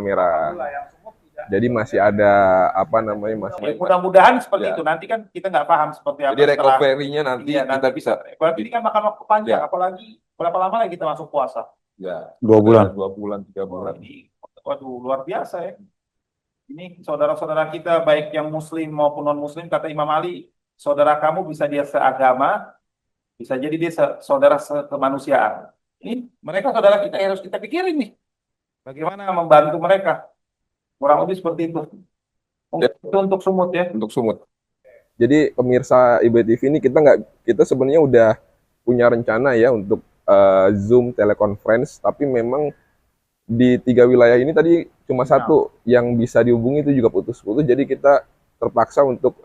merah. Alhamdulillah, yang semua tidak Jadi masih ada apa namanya Ya, masih mudah-mudahan seperti Ya. itu. Nanti kan kita nggak paham seperti apa Jadi setelah. recovery-nya nanti Iya, kita bisa Berarti ini kan makan waktu panjang, Ya. apalagi berapa lama lagi kita masuk puasa? ya 2 bulan. 2 bulan 3 Wah, bulan. ini, waduh, luar biasa ya. Ini saudara-saudara kita baik yang muslim maupun non-muslim, kata Imam Ali, saudara kamu bisa dia seagama, bisa jadi dia saudara sekemanusiaan. Ini mereka saudara kita yang harus kita pikirin nih. Bagaimana membantu mereka. Kurang lebih seperti itu. Itu untuk Sumut ya. Untuk Sumut. Jadi pemirsa IBTV ini kita sebenarnya udah punya rencana ya untuk Zoom teleconference, tapi memang di 3 wilayah ini tadi cuma satu yang bisa dihubungi, itu juga putus-putus. Jadi kita terpaksa untuk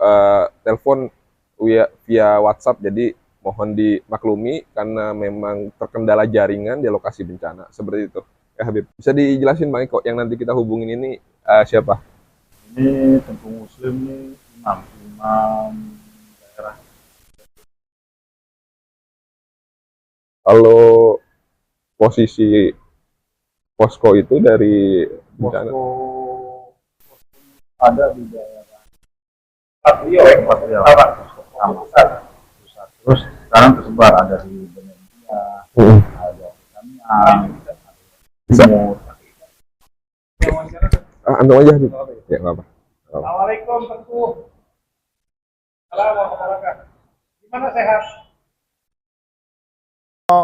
telepon via WhatsApp. Jadi mohon dimaklumi karena memang terkendala jaringan di lokasi bencana seperti itu. Ya Habib, bisa dijelasin Bang Eko yang nanti kita hubungin ini siapa? Ini Tengku Muslim nih, imam daerah. Kalau posisi posko itu dari bencana. Posko ada di daerah Patrio ya, Patrio. Pusat. Terus sekarang tersebar ada di Benendia, ada di Kamiang, Bisa. Timur. Antum aja Habib. Ya nggak apa. Assalamualaikum Tengku. Assalamualaikum. Gimana sehat?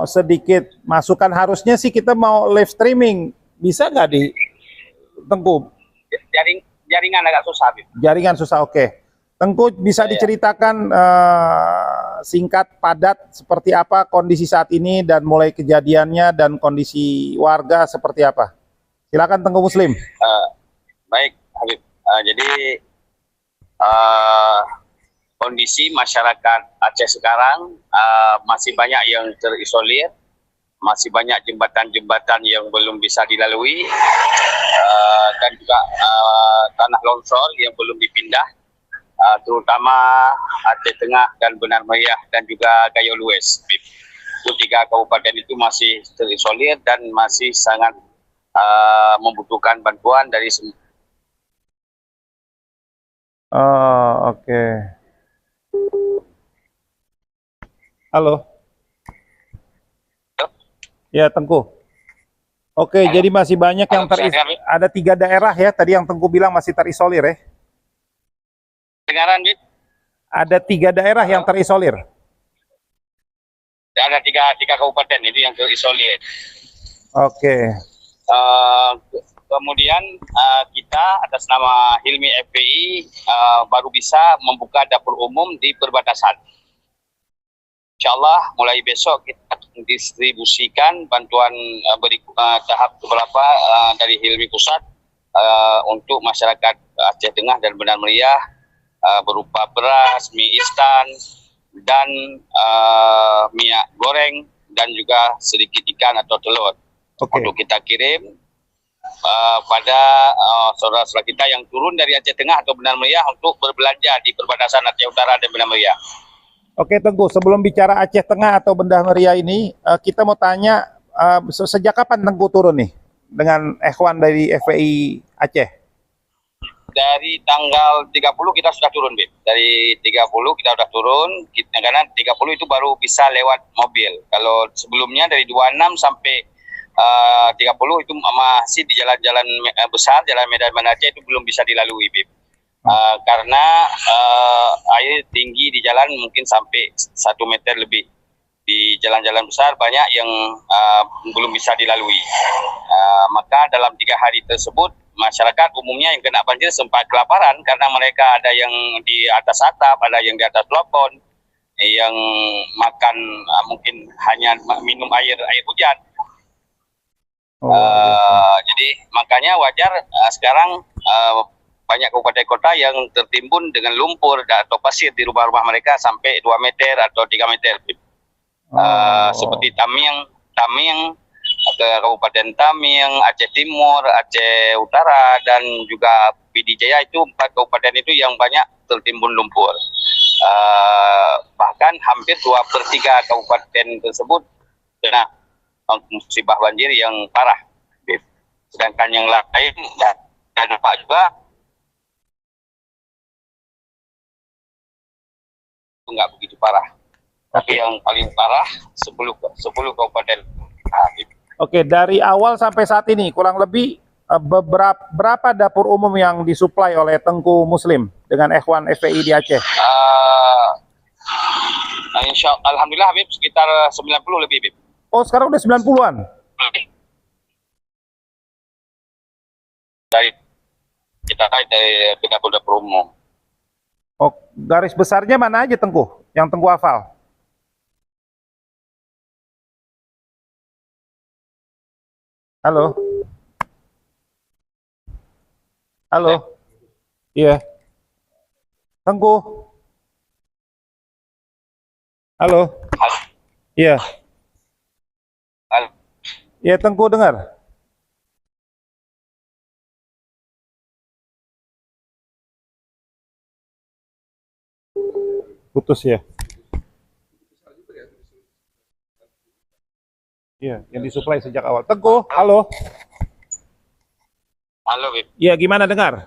Sedikit masukan, harusnya sih kita mau live streaming, bisa nggak di Tengku? Jaringan agak susah, Bib. Jaringan susah, oke. Tengku bisa diceritakan singkat, padat, seperti apa kondisi saat ini dan mulai kejadiannya dan kondisi warga seperti apa? Silakan Tengku Muslim. Baik, Habib. Jadi kondisi masyarakat Aceh sekarang masih banyak yang terisolir, masih banyak jembatan-jembatan yang belum bisa dilalui, dan juga tanah longsor yang belum dipindah, terutama Aceh Tengah dan Benar Meriah dan juga Gayo Lues. Itu 3 kabupaten itu masih terisolir dan masih sangat membutuhkan bantuan dari semua. Oh, oke. Halo. Ya, Tengku. Oke, Halo. jadi masih banyak yang Halo, bisa dengar, Bib? ada 3 daerah ya, tadi yang Tengku bilang masih terisolir ya. Dengaran, Bib? Ada 3 daerah yang terisolir. Ada tiga kabupaten itu yang terisolir. Oke. Kemudian kita atas nama Hilmi FPI baru bisa membuka dapur umum di perbatasan. Insya Allah mulai besok kita distribusikan bantuan tahap beberapa dari Hilmi Pusat untuk masyarakat Aceh Tengah dan Benar Meriah, berupa beras, mie instan, dan minyak goreng, dan juga sedikit ikan atau telur. Oke. Untuk kita kirim pada saudara-saudara kita yang turun dari Aceh Tengah atau Benar Meriah untuk berbelanja di perbatasan Aceh Utara dan Benar Meriah. Oke, Tengku, sebelum bicara Aceh Tengah atau Benar Meriah ini, kita mau tanya sejak kapan Tengku turun nih dengan ikhwan dari FPI Aceh? Dari tanggal 30 kita sudah turun, Bib. Dari 30 kita sudah turun, karena 30 itu baru bisa lewat mobil. Kalau sebelumnya dari 26 sampai 30 itu masih di jalan-jalan besar, jalan Medan Aceh itu belum bisa dilalui, Bib. Karena air tinggi di jalan mungkin sampai 1 meter lebih. Di jalan-jalan besar banyak yang belum bisa dilalui. Maka dalam 3 hari tersebut, masyarakat umumnya yang kena banjir sempat kelaparan karena mereka ada yang di atas atap, ada yang di atas plafon, yang makan mungkin hanya minum air hujan. Jadi makanya wajar sekarang banyak kabupaten kota yang tertimbun dengan lumpur atau pasir di rumah-rumah mereka sampai 2 meter atau 3 meter. Seperti Tamiang, ke Kabupaten Tamiang, Aceh Timur, Aceh Utara, dan juga Pidijaya, itu 4 kabupaten itu yang banyak tertimbun lumpur. Bahkan hampir 2/3 kabupaten tersebut kena musibah banjir yang parah. Sedangkan yang lain dan nampak juga nggak begitu parah. Tapi yang paling parah 10 kabupaten. Oke, dari awal sampai saat ini kurang lebih berapa dapur umum yang disuplai oleh Tengku Muslim dengan Ikhwan FPI di Aceh? Alhamdulillah Habib sekitar 90 lebih Habib. Oh, sekarang udah 90-an. Dari dapur umum. Oh, garis besarnya mana aja Tengku? Yang Tengku hafal? Halo? Halo? Iya. Tengku? Halo? Iya. Iya, Tengku dengar? Putus ya? Iya, yang disuplai sejak awal. Tengku, halo? Halo Bib. Iya, gimana dengar?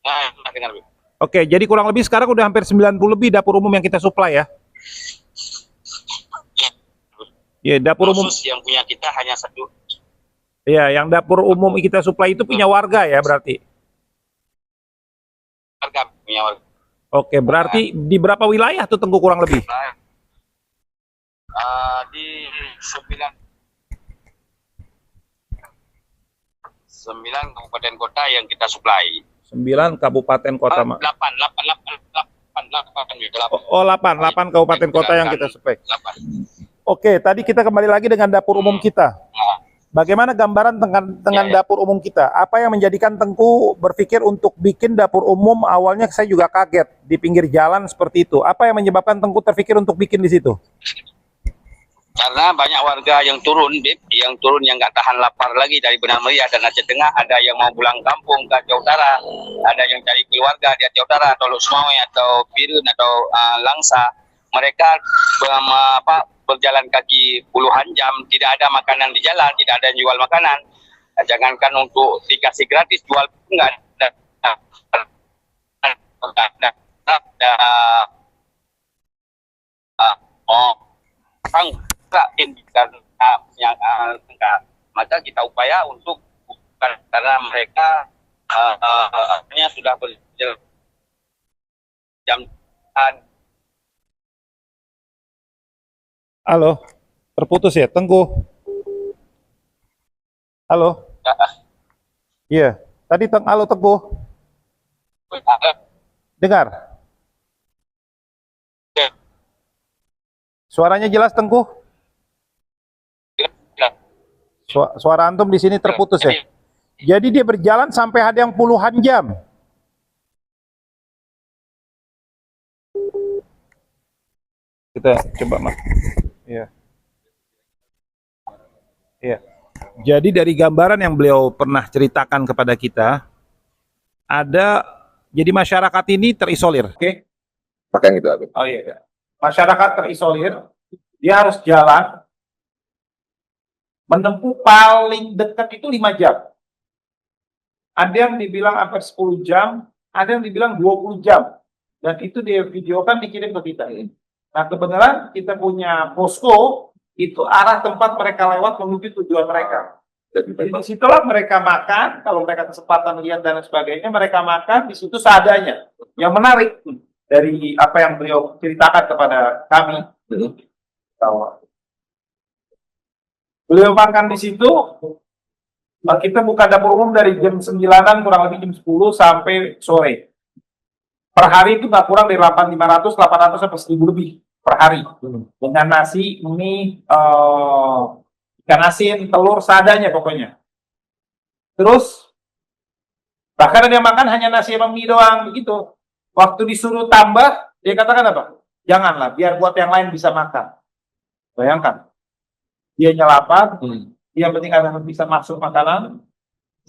Nah, dengar Bib. Oke, jadi kurang lebih sekarang udah hampir 90 lebih dapur umum yang kita suplai ya? Iya, dapur umum. Khusus yang punya kita hanya satu. Iya, yang dapur umum kita suplai itu punya warga ya berarti? Warga punya warga. Oke, berarti di berapa wilayah tuh Tengku kurang lebih? Di 9 kabupaten kota yang kita suplai. 9 kabupaten kota. 8 kabupaten kota yang kita suplai. Oke, tadi kita kembali lagi dengan dapur umum kita. Bagaimana gambaran dengan dapur umum kita? Apa yang menjadikan Tengku berpikir untuk bikin dapur umum? Awalnya saya juga kaget di pinggir jalan seperti itu. Apa yang menyebabkan Tengku terpikir untuk bikin di situ? Karena banyak warga yang turun, Bib, yang nggak tahan lapar lagi dari Benar Meriah dan Aceh Tengah. Ada yang mau pulang kampung ke Aceh Utara, ada yang cari keluarga di Aceh Utara atau Lusmawe atau Birun atau Langsa. Mereka berjalan kaki puluhan jam, tidak ada makanan di jalan, tidak ada yang jual makanan. Jangankan untuk dikasih gratis, jual pun nggak ada. Maka kita upaya untuk karena mereka sudah berjalan jam. Halo, terputus ya, Tengku. Halo. Iya, tadi halo Tengku. Dengar. Suaranya jelas Tengku. Suara antum di sini terputus ya. Jadi dia berjalan sampai ada yang puluhan jam. Kita coba Mas. Iya. Iya. Jadi dari gambaran yang beliau pernah ceritakan kepada kita, jadi masyarakat ini terisolir. Oke. Pakai yang itu Habib. Oh iya. Masyarakat terisolir, dia harus jalan menempuh paling dekat itu 5 jam. Ada yang dibilang hampir 10 jam, ada yang dibilang 20 jam. Dan itu dia videokan dikirim ke kita. Nah, kebenaran kita punya posko, itu arah tempat mereka lewat menuju tujuan mereka. Jadi disitulah mereka makan, kalau mereka kesempatan lihat dan sebagainya, mereka makan di situ seadanya. Yang menarik dari apa yang beliau ceritakan kepada kami, beliau makan di situ, kita buka dapur umum dari jam 9-an kurang lebih jam 10 sampai sore. Per hari itu nggak kurang dari 800 sampai 1000 lebih per hari. Dengan nasi, mie, ikan asin, telur, seadanya pokoknya. Terus, bahkan ada yang makan hanya nasi sama mie doang, begitu. Waktu disuruh tambah, dia katakan apa? Janganlah, biar buat yang lain bisa makan. Bayangkan. Dia lapar, dia penting akan bisa masuk makanan,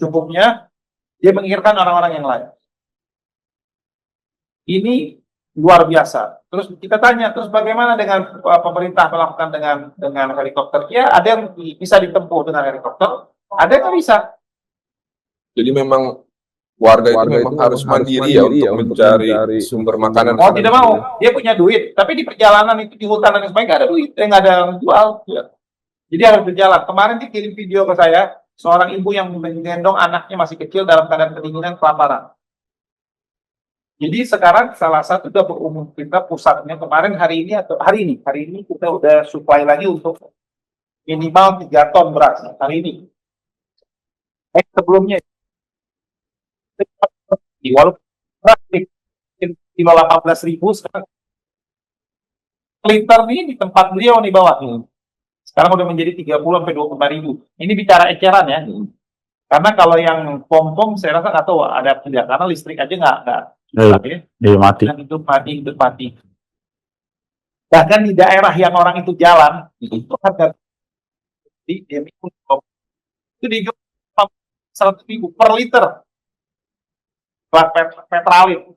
cukupnya, dia mengingatkan orang-orang yang lain. Ini luar biasa. Terus kita tanya, terus bagaimana dengan pemerintah melakukan dengan helikopter? Ya, ada yang bisa ditempuh dengan helikopter, ada yang nggak bisa. Jadi memang Warga itu memang harus mandiri ya untuk mencari sumber makanan. Mau tidak mau, dia punya duit, tapi di perjalanan itu di hutan dan sebagainya nggak ada duit, nggak ada yang jual. Jadi harus berjalan. Kemarin dia kirim video ke saya, seorang ibu yang menggendong anaknya masih kecil dalam keadaan kedinginan, kelaparan. Jadi sekarang salah satu dapur umum kita pusatnya kemarin hari ini kita udah supply lagi untuk minimal 3 ton beras hari ini. Sebelumnya walaupun beras di kilo 18.000 sekarang liter nih di tempat beliau nih bawah. Sekarang udah menjadi 30 sampai 25.000. Ini bicara eceran ya. Karena kalau yang pom-pom saya rasa nggak tahu ada tidak, karena listrik aja nggak mati. Hidup mati. Bahkan di daerah yang orang itu jalan itu harga itu dijual 100.000 per liter Pertalite.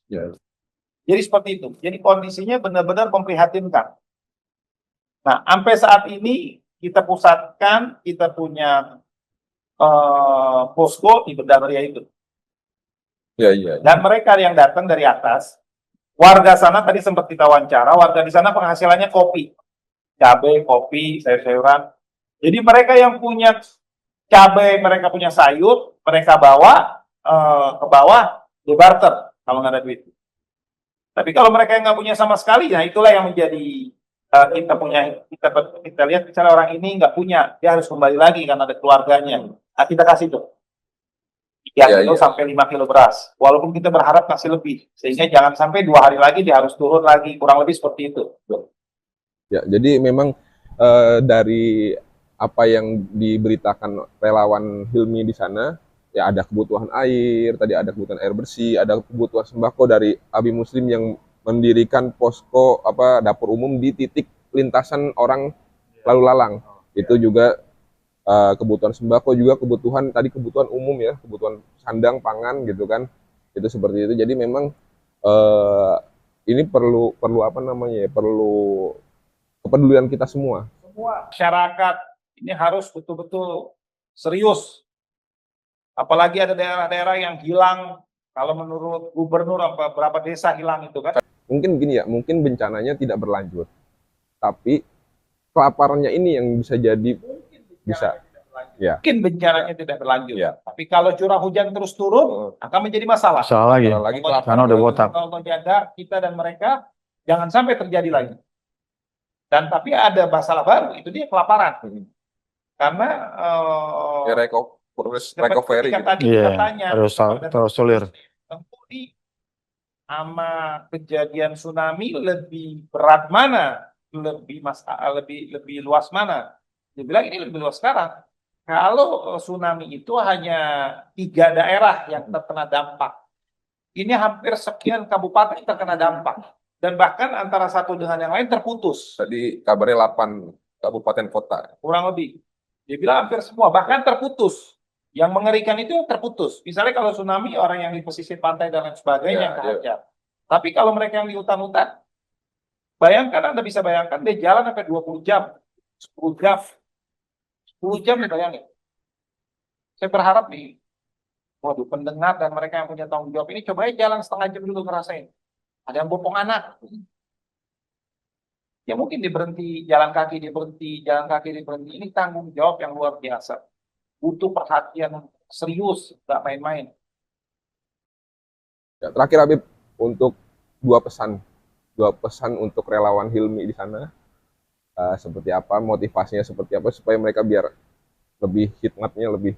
Ya. Jadi seperti itu. Jadi kondisinya benar-benar memprihatinkan. Nah, sampai saat ini kita pusatkan, kita punya posko di Bendanaria itu. Iya. Dan mereka yang datang dari atas, warga sana tadi sempat kita wawancara, warga di sana penghasilannya kopi, cabai, kopi, sayur-sayuran. Jadi mereka yang punya cabai, mereka punya sayur, mereka bawa ke bawah di barter kalau nggak ada duit. Tapi kalau mereka yang nggak punya sama sekali, nah itulah yang menjadi kita lihat misalnya orang ini nggak punya, dia harus kembali lagi karena ada keluarganya. Nah, kita kasih tuh 3 kilo sampai 5 kilo beras. Walaupun kita berharap kasih lebih, sehingga jangan sampai 2 hari lagi dia harus turun lagi, kurang lebih seperti itu. Ya, jadi memang dari apa yang diberitakan relawan Hilmi di sana, ya ada kebutuhan air, tadi ada kebutuhan air bersih, ada kebutuhan sembako dari Abi Muslim yang mendirikan posko dapur umum di titik lintasan orang lalu lalang. Itu juga kebutuhan sembako, juga kebutuhan umum ya, kebutuhan sandang, pangan gitu kan. Itu seperti itu. Jadi memang ini perlu perlu kepedulian kita semua. Masyarakat ini harus betul-betul serius. Apalagi ada daerah-daerah yang hilang. Kalau menurut gubernur berapa desa hilang itu kan? Mungkin gini ya, mungkin bencananya tidak berlanjut, tapi kelaparannya ini yang bisa jadi bisa. Ya. Mungkin bencananya tidak berlanjut. Ya. Tapi kalau curah hujan terus turun, akan menjadi masalah. Salah lagi. Karena udah botak. Kalau jaga kita dan mereka, jangan sampai terjadi lagi. Dan tapi ada masalah baru, itu dia kelaparan. Karena recovery gitu. Tadi kita tanya, harus sulir. Sama kejadian tsunami lebih berat mana? Lebih luas mana? Dia bilang ini lebih luas sekarang. Kalau tsunami itu hanya 3 daerah yang terkena dampak. Ini hampir sekian kabupaten terkena dampak. Dan bahkan antara satu dengan yang lain terputus. Tadi kabarnya 8 kabupaten kota. Kurang lebih. Dia bilang hampir semua, bahkan terputus. Yang mengerikan itu terputus. Misalnya kalau tsunami, orang yang di pesisir pantai dan lain sebagainya yang kehajar. Tapi kalau mereka yang di hutan-hutan, bayangkan, Anda bisa bayangkan, dia jalan sampai 20 jam. 10 jam. 10 jam nih bayangin. Saya berharap nih, waduh, pendengar dan mereka yang punya tanggung jawab ini, coba jalan setengah jam dulu ngerasain. Ada yang bopong anak. Ya mungkin dia berhenti, jalan kaki dia berhenti. Ini tanggung jawab yang luar biasa. Butuh perhatian serius, nggak main-main. Ya, terakhir Habib, untuk dua pesan untuk relawan Hilmi di sana, seperti apa, motivasinya seperti apa, supaya mereka biar lebih khidmatnya lebih.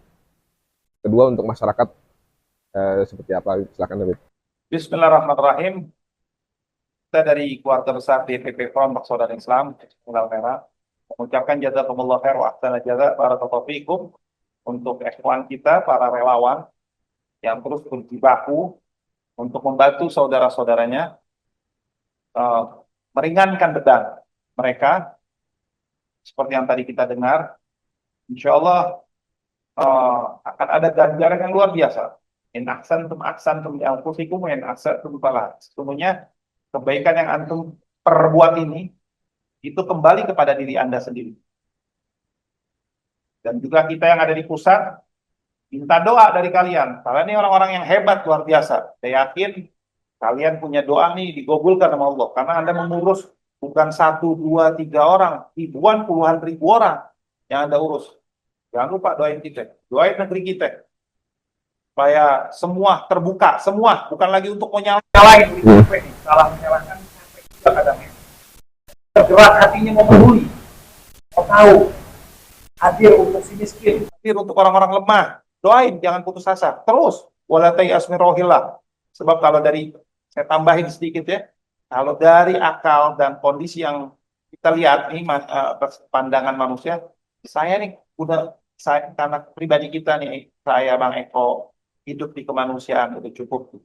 Kedua untuk masyarakat seperti apa, silakan Habib. Bismillahirrahmanirrahim. Kita dari keluarga besar DPP Front Persaudaraan Islam Tunggal Merah mengucapkan jazakumullah khair wa ahsana jaza barakallahu fikum untuk ikhwan kita, para relawan yang terus berjibaku untuk membantu saudara-saudaranya meringankan beban mereka. Seperti yang tadi kita dengar, insya Allah akan ada ganjaran yang luar biasa. In ahsantum ahsantum li anfusikum wa in ahsantum falaha. Sesungguhnya kebaikan yang antum perbuat ini itu kembali kepada diri Anda sendiri. Dan juga kita yang ada di pusat, Minta doa dari kalian. Kalian ini orang-orang yang hebat, luar biasa. Saya yakin kalian punya doa nih digabulkan sama Allah. Karena Anda mengurus bukan satu, dua, tiga orang. Ribuan, puluhan ribu orang yang Anda urus. Jangan lupa doain kita. Doain negeri kita. Supaya semua terbuka. Semua. Bukan lagi untuk menyalahin. Salah menyalahkan. Kadang-kadang tergerak hatinya mau peduli. Mau tahu. Hadir untuk si miskin. Hadir untuk orang-orang lemah. Doain. Jangan putus asa. Terus. Walatai asmirohillah. Sebab kalau dari, saya tambahin sedikit ya. Kalau dari akal dan kondisi yang kita lihat, ini pandangan manusia, saya nih udah, karena pribadi kita nih, saya Bang Eko, hidup di kemanusiaan udah cukup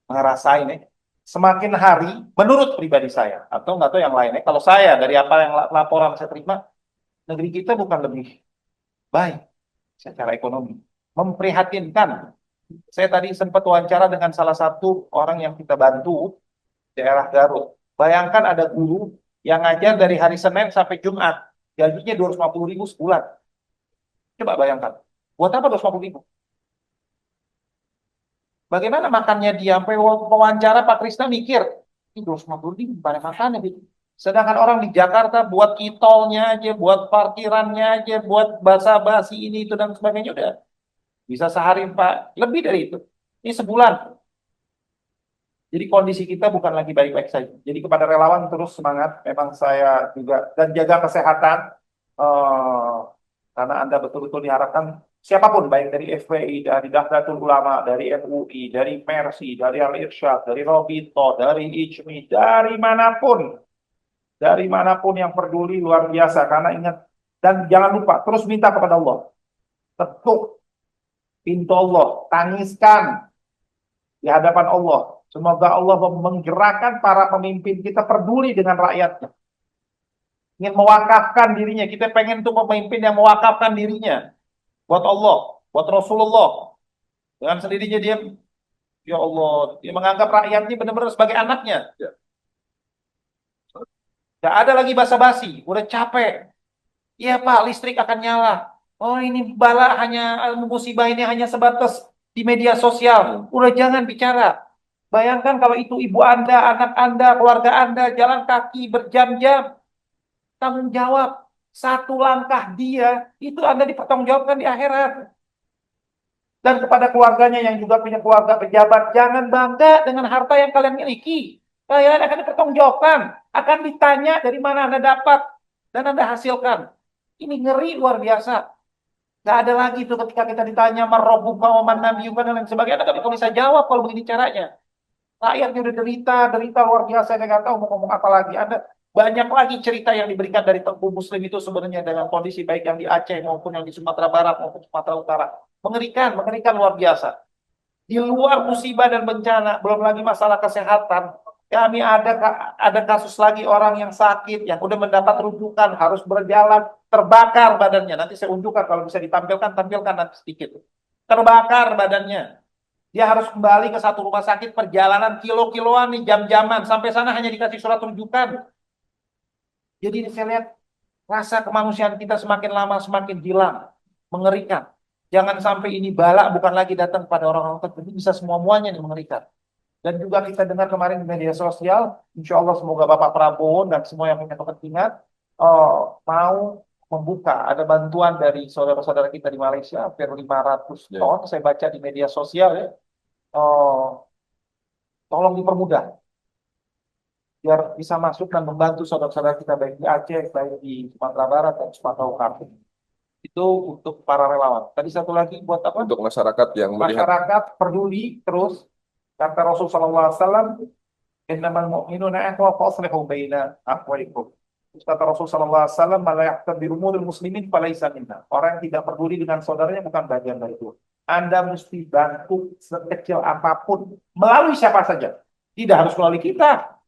ngerasain ya. Semakin hari, menurut pribadi saya, atau nggak tahu yang lainnya, kalau saya dari apa yang laporan saya terima, negeri kita bukan lebih baik secara ekonomi, memprihatinkan. Saya tadi sempat wawancara dengan salah satu orang yang kita bantu daerah Garut. Bayangkan ada guru yang ngajar dari hari Senin sampai Jumat, gajinya 250.000 sebulan. Coba bayangkan, buat apa 250.000? Bagaimana makannya dia? Sampai wawancara Pak Krisna mikir, ini 250.000 pada makannya gitu. Sedangkan orang di Jakarta buat kitolnya aja, buat parkirannya aja, buat basa-basi ini itu dan sebagainya udah bisa sehari Pak, lebih dari itu. Ini sebulan. Jadi kondisi kita bukan lagi baik-baik saja. Jadi kepada relawan terus semangat. Memang saya juga, dan jaga kesehatan. Karena Anda betul-betul diharapkan siapapun, baik dari FPI, dari Nahdlatul Ulama, dari MUI, dari Mersi, dari Al-Irsyad, dari Robito, dari IJMI, dari manapun yang peduli, luar biasa. Karena ingat, dan jangan lupa terus minta kepada Allah. Ketuk pintu Allah, tangiskan di hadapan Allah. Semoga Allah menggerakkan para pemimpin kita peduli dengan rakyatnya. Ingin mewakafkan dirinya. Kita pengen tuh pemimpin yang mewakafkan dirinya. Buat Allah, buat Rasulullah. Dengan sendirinya dia, ya Allah, dia menganggap rakyatnya benar-benar sebagai anaknya. Gak ada lagi basa-basi, udah capek. Iya Pak, listrik akan nyala. Oh ini bala hanya, musibah ini hanya sebatas di media sosial. Udah jangan bicara. Bayangkan kalau itu ibu Anda, anak Anda, keluarga Anda jalan kaki berjam-jam. Tanggung jawab. Satu langkah dia, itu Anda dipertanggungjawabkan di akhirat. Dan kepada keluarganya yang juga punya keluarga pejabat, jangan bangga dengan harta yang kalian miliki. Kalian akan dipertanggungjawabkan. Akan ditanya dari mana Anda dapat. Dan Anda hasilkan. Ini ngeri luar biasa. Gak ada lagi tuh ketika kita ditanya marrobuka wa man nabiyuka dan lain sebagainya. Anda gak bisa jawab kalau begini caranya. Rakyatnya udah derita luar biasa, saya nggak tahu mau ngomong apa lagi. Anda banyak lagi cerita yang diberikan dari Tengku Muslim itu sebenarnya dengan kondisi baik yang di Aceh maupun yang di Sumatera Barat maupun Sumatera Utara. Mengerikan luar biasa. Di luar musibah dan bencana, belum lagi masalah kesehatan. Kami ada kasus lagi orang yang sakit, yang udah mendapat rujukan, harus berjalan, terbakar badannya. Nanti saya unjukkan kalau bisa ditampilkan, tampilkan nanti sedikit. Terbakar badannya. Dia harus kembali ke satu rumah sakit, perjalanan kilo-kiloan nih, jam-jaman. Sampai sana hanya dikasih surat rujukan. Jadi saya lihat rasa kemanusiaan kita semakin lama semakin hilang. Mengerikan. Jangan sampai ini bala bukan lagi datang pada orang-orang tertentu. Bisa semua-muanya nih mengerikan. Dan juga kita dengar kemarin di media sosial, insya Allah semoga Bapak Prabowo dan semua yang punya kepentingan mau membuka. Ada bantuan dari saudara-saudara kita di Malaysia, hampir 500 ton. Saya baca di media sosial ya. Tolong dipermudah. Biar bisa masuk dan membantu saudara-saudara kita baik di Aceh, baik di Sumatera Barat, dan Sumatera Utara. Itu untuk para relawan. Tadi satu lagi buat apa? Untuk masyarakat yang melihat. Masyarakat peduli terus. Kata Rasulullah SAW, innamal mu'minuna ikhwah faslihu baina akhwaykum. Kata Rasulullah SAW, "Man la yahtabi umuril muslimin falaysa minna." Orang yang tidak peduli dengan saudaranya bukan bagian dari itu. Anda mesti bantu sekecil apapun melalui siapa saja. Tidak harus melalui kita.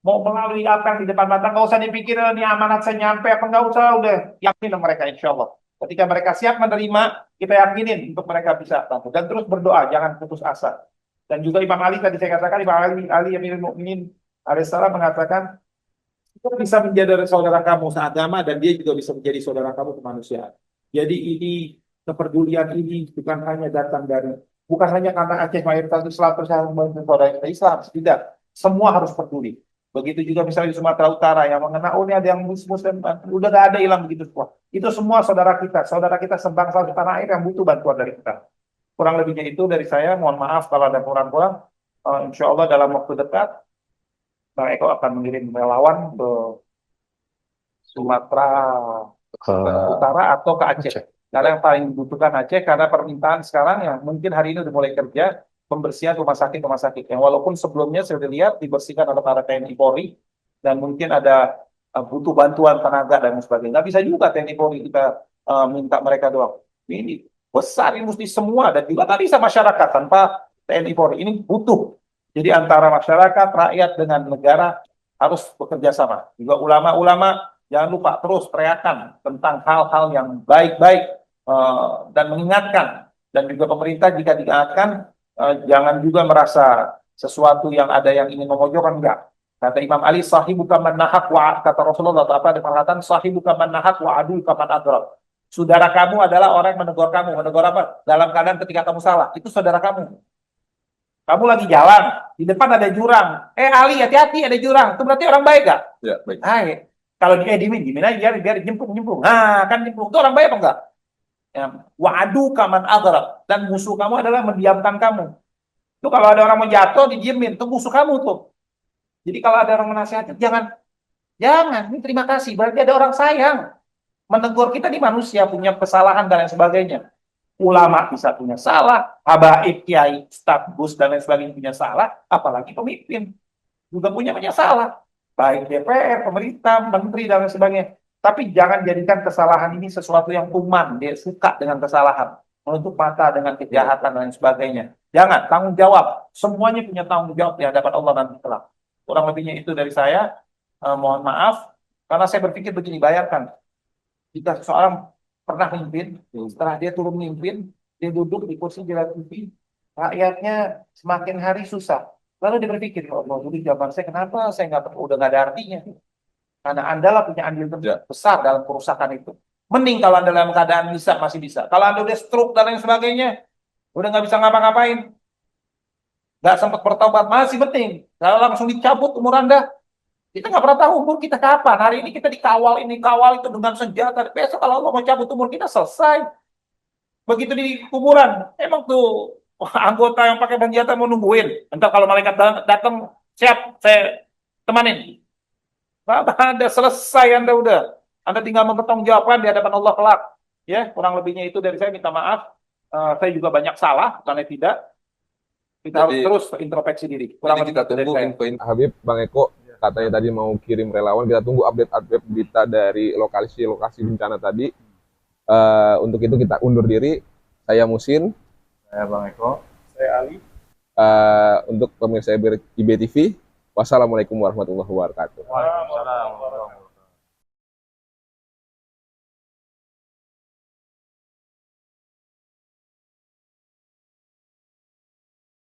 Mau melalui apa yang di depan mata, nggak usah dipikir ini amanat saya nyampe apa nggak usah, udah yakin mereka insya Allah. Ketika mereka siap menerima, kita yakinin untuk mereka bisa bantu. Dan terus berdoa, jangan putus asa. Dan juga Imam Ali tadi saya katakan, Imam Ali Amirul Mukminin alaihissalam mengatakan, kita bisa menjadi saudara kamu seagama dan dia juga bisa menjadi saudara kamu kemanusiaan. Jadi ini kepedulian ini bukan hanya datang dari, bukan hanya karena Aceh mayoritas Islam terus harus membantu saudara kita Islam, tidak. Semua harus peduli. Begitu juga misalnya di Sumatera Utara yang mengenal, oh ini ada yang Muslim, udah gak ada hilang begitu semua. Itu semua saudara kita sebangsa setanah air yang butuh bantuan dari kita. Kurang lebihnya itu dari saya, mohon maaf kalau ada kurang-kurang. Insya Allah dalam waktu dekat, Bang Eko akan mengirim relawan ke Sumatera Utara atau ke Aceh. Karena yang paling dibutuhkan Aceh, karena permintaan sekarang yang mungkin hari ini udah mulai kerja, pembersihan rumah sakit yang walaupun sebelumnya saya sudah lihat dibersihkan oleh para TNI Polri dan mungkin ada butuh bantuan tenaga dan sebagainya. Nggak bisa juga TNI Polri kita minta mereka doang. Ini besar, ini mesti semua, dan juga nggak bisa masyarakat tanpa TNI Polri. Ini butuh. Jadi antara masyarakat, rakyat dengan negara harus bekerja sama. Juga ulama-ulama jangan lupa terus teriakan tentang hal-hal yang baik-baik dan mengingatkan. Dan juga pemerintah jika diingatkan, jangan juga merasa sesuatu yang ada yang ingin memojokkan, enggak. Kata Imam Ali, sahibuka man nahak wa, kata Rasulullah, apa ada perkataan sahibuka man nahak wa adu kaman adrab. Saudara kamu adalah orang yang menegur kamu. Menegur apa? Dalam keadaan ketika kamu salah. Itu saudara kamu. Kamu lagi jalan, di depan ada jurang. Ali, hati-hati, ada jurang. Itu berarti orang baik gak? Ya, baik. Kalau dia dimin aja, biar jempung. Nah, kan jempung. Itu orang baik apa enggak? Ya, wa'adu kaman adrab. Dan musuh kamu adalah mendiamkan kamu. Itu kalau ada orang mau jatuh, didiemin. Itu musuh kamu tuh. Jadi kalau ada orang menasihati, jangan. Ini terima kasih. Berarti ada orang sayang. Menegur kita di manusia, punya kesalahan dan lain sebagainya. Ulama bisa punya salah, habaib, kiai, staf, gus, dan lain sebagainya punya salah, apalagi pemimpin juga punya salah, baik DPR, pemerintah, menteri, dan lain sebagainya. Tapi jangan jadikan kesalahan ini sesuatu yang kuman, dia suka dengan kesalahan, menutup mata dengan kejahatan dan lain sebagainya. Jangan, tanggung jawab, semuanya punya tanggung jawab di hadapan Allah nanti kelak. Kurang lebihnya itu dari saya, mohon maaf, karena saya berpikir begini, bayangkan, jika seseorang pernah memimpin, setelah dia turun memimpin, dia duduk di kursi jalan TV, rakyatnya semakin hari susah. Lalu dia berpikir, ya Allah, dulu zaman saya kenapa saya udah nggak ada artinya? Karena Anda lah punya andil besar dalam kerusakan itu. Mending kalau Anda dalam keadaan masih bisa. Kalau Anda udah stroke dan lain sebagainya, udah nggak bisa ngapa-ngapain, nggak sempat bertobat, masih penting. Kalau langsung dicabut umur Anda, kita nggak pernah tahu umur kita kapan. Hari ini kita dikawal itu dengan senjata. Besok kalau Allah mau cabut umur kita, selesai. Begitu di kuburan, emang tuh anggota yang pakai senjata mau nungguin. Entar kalau malaikat datang, siap, saya temanin. Ada selesai Anda udah. Anda tinggal mempertanggungjawabkan di hadapan Allah kelak. Ya, kurang lebihnya itu dari saya, minta maaf. Saya juga banyak salah, karena tidak. Kita harus terus introspeksi diri. Kurang lebih kita tunggu info Habib, Bang Eko katanya tadi mau kirim relawan, kita tunggu update berita dari lokasi bencana tadi. Untuk itu kita undur diri. Saya Musin, Saya Bang Eko. Saya Ali. Untuk pemirsa IBTV, wassalamualaikum warahmatullahi wabarakatuh. Waalaikumsalam.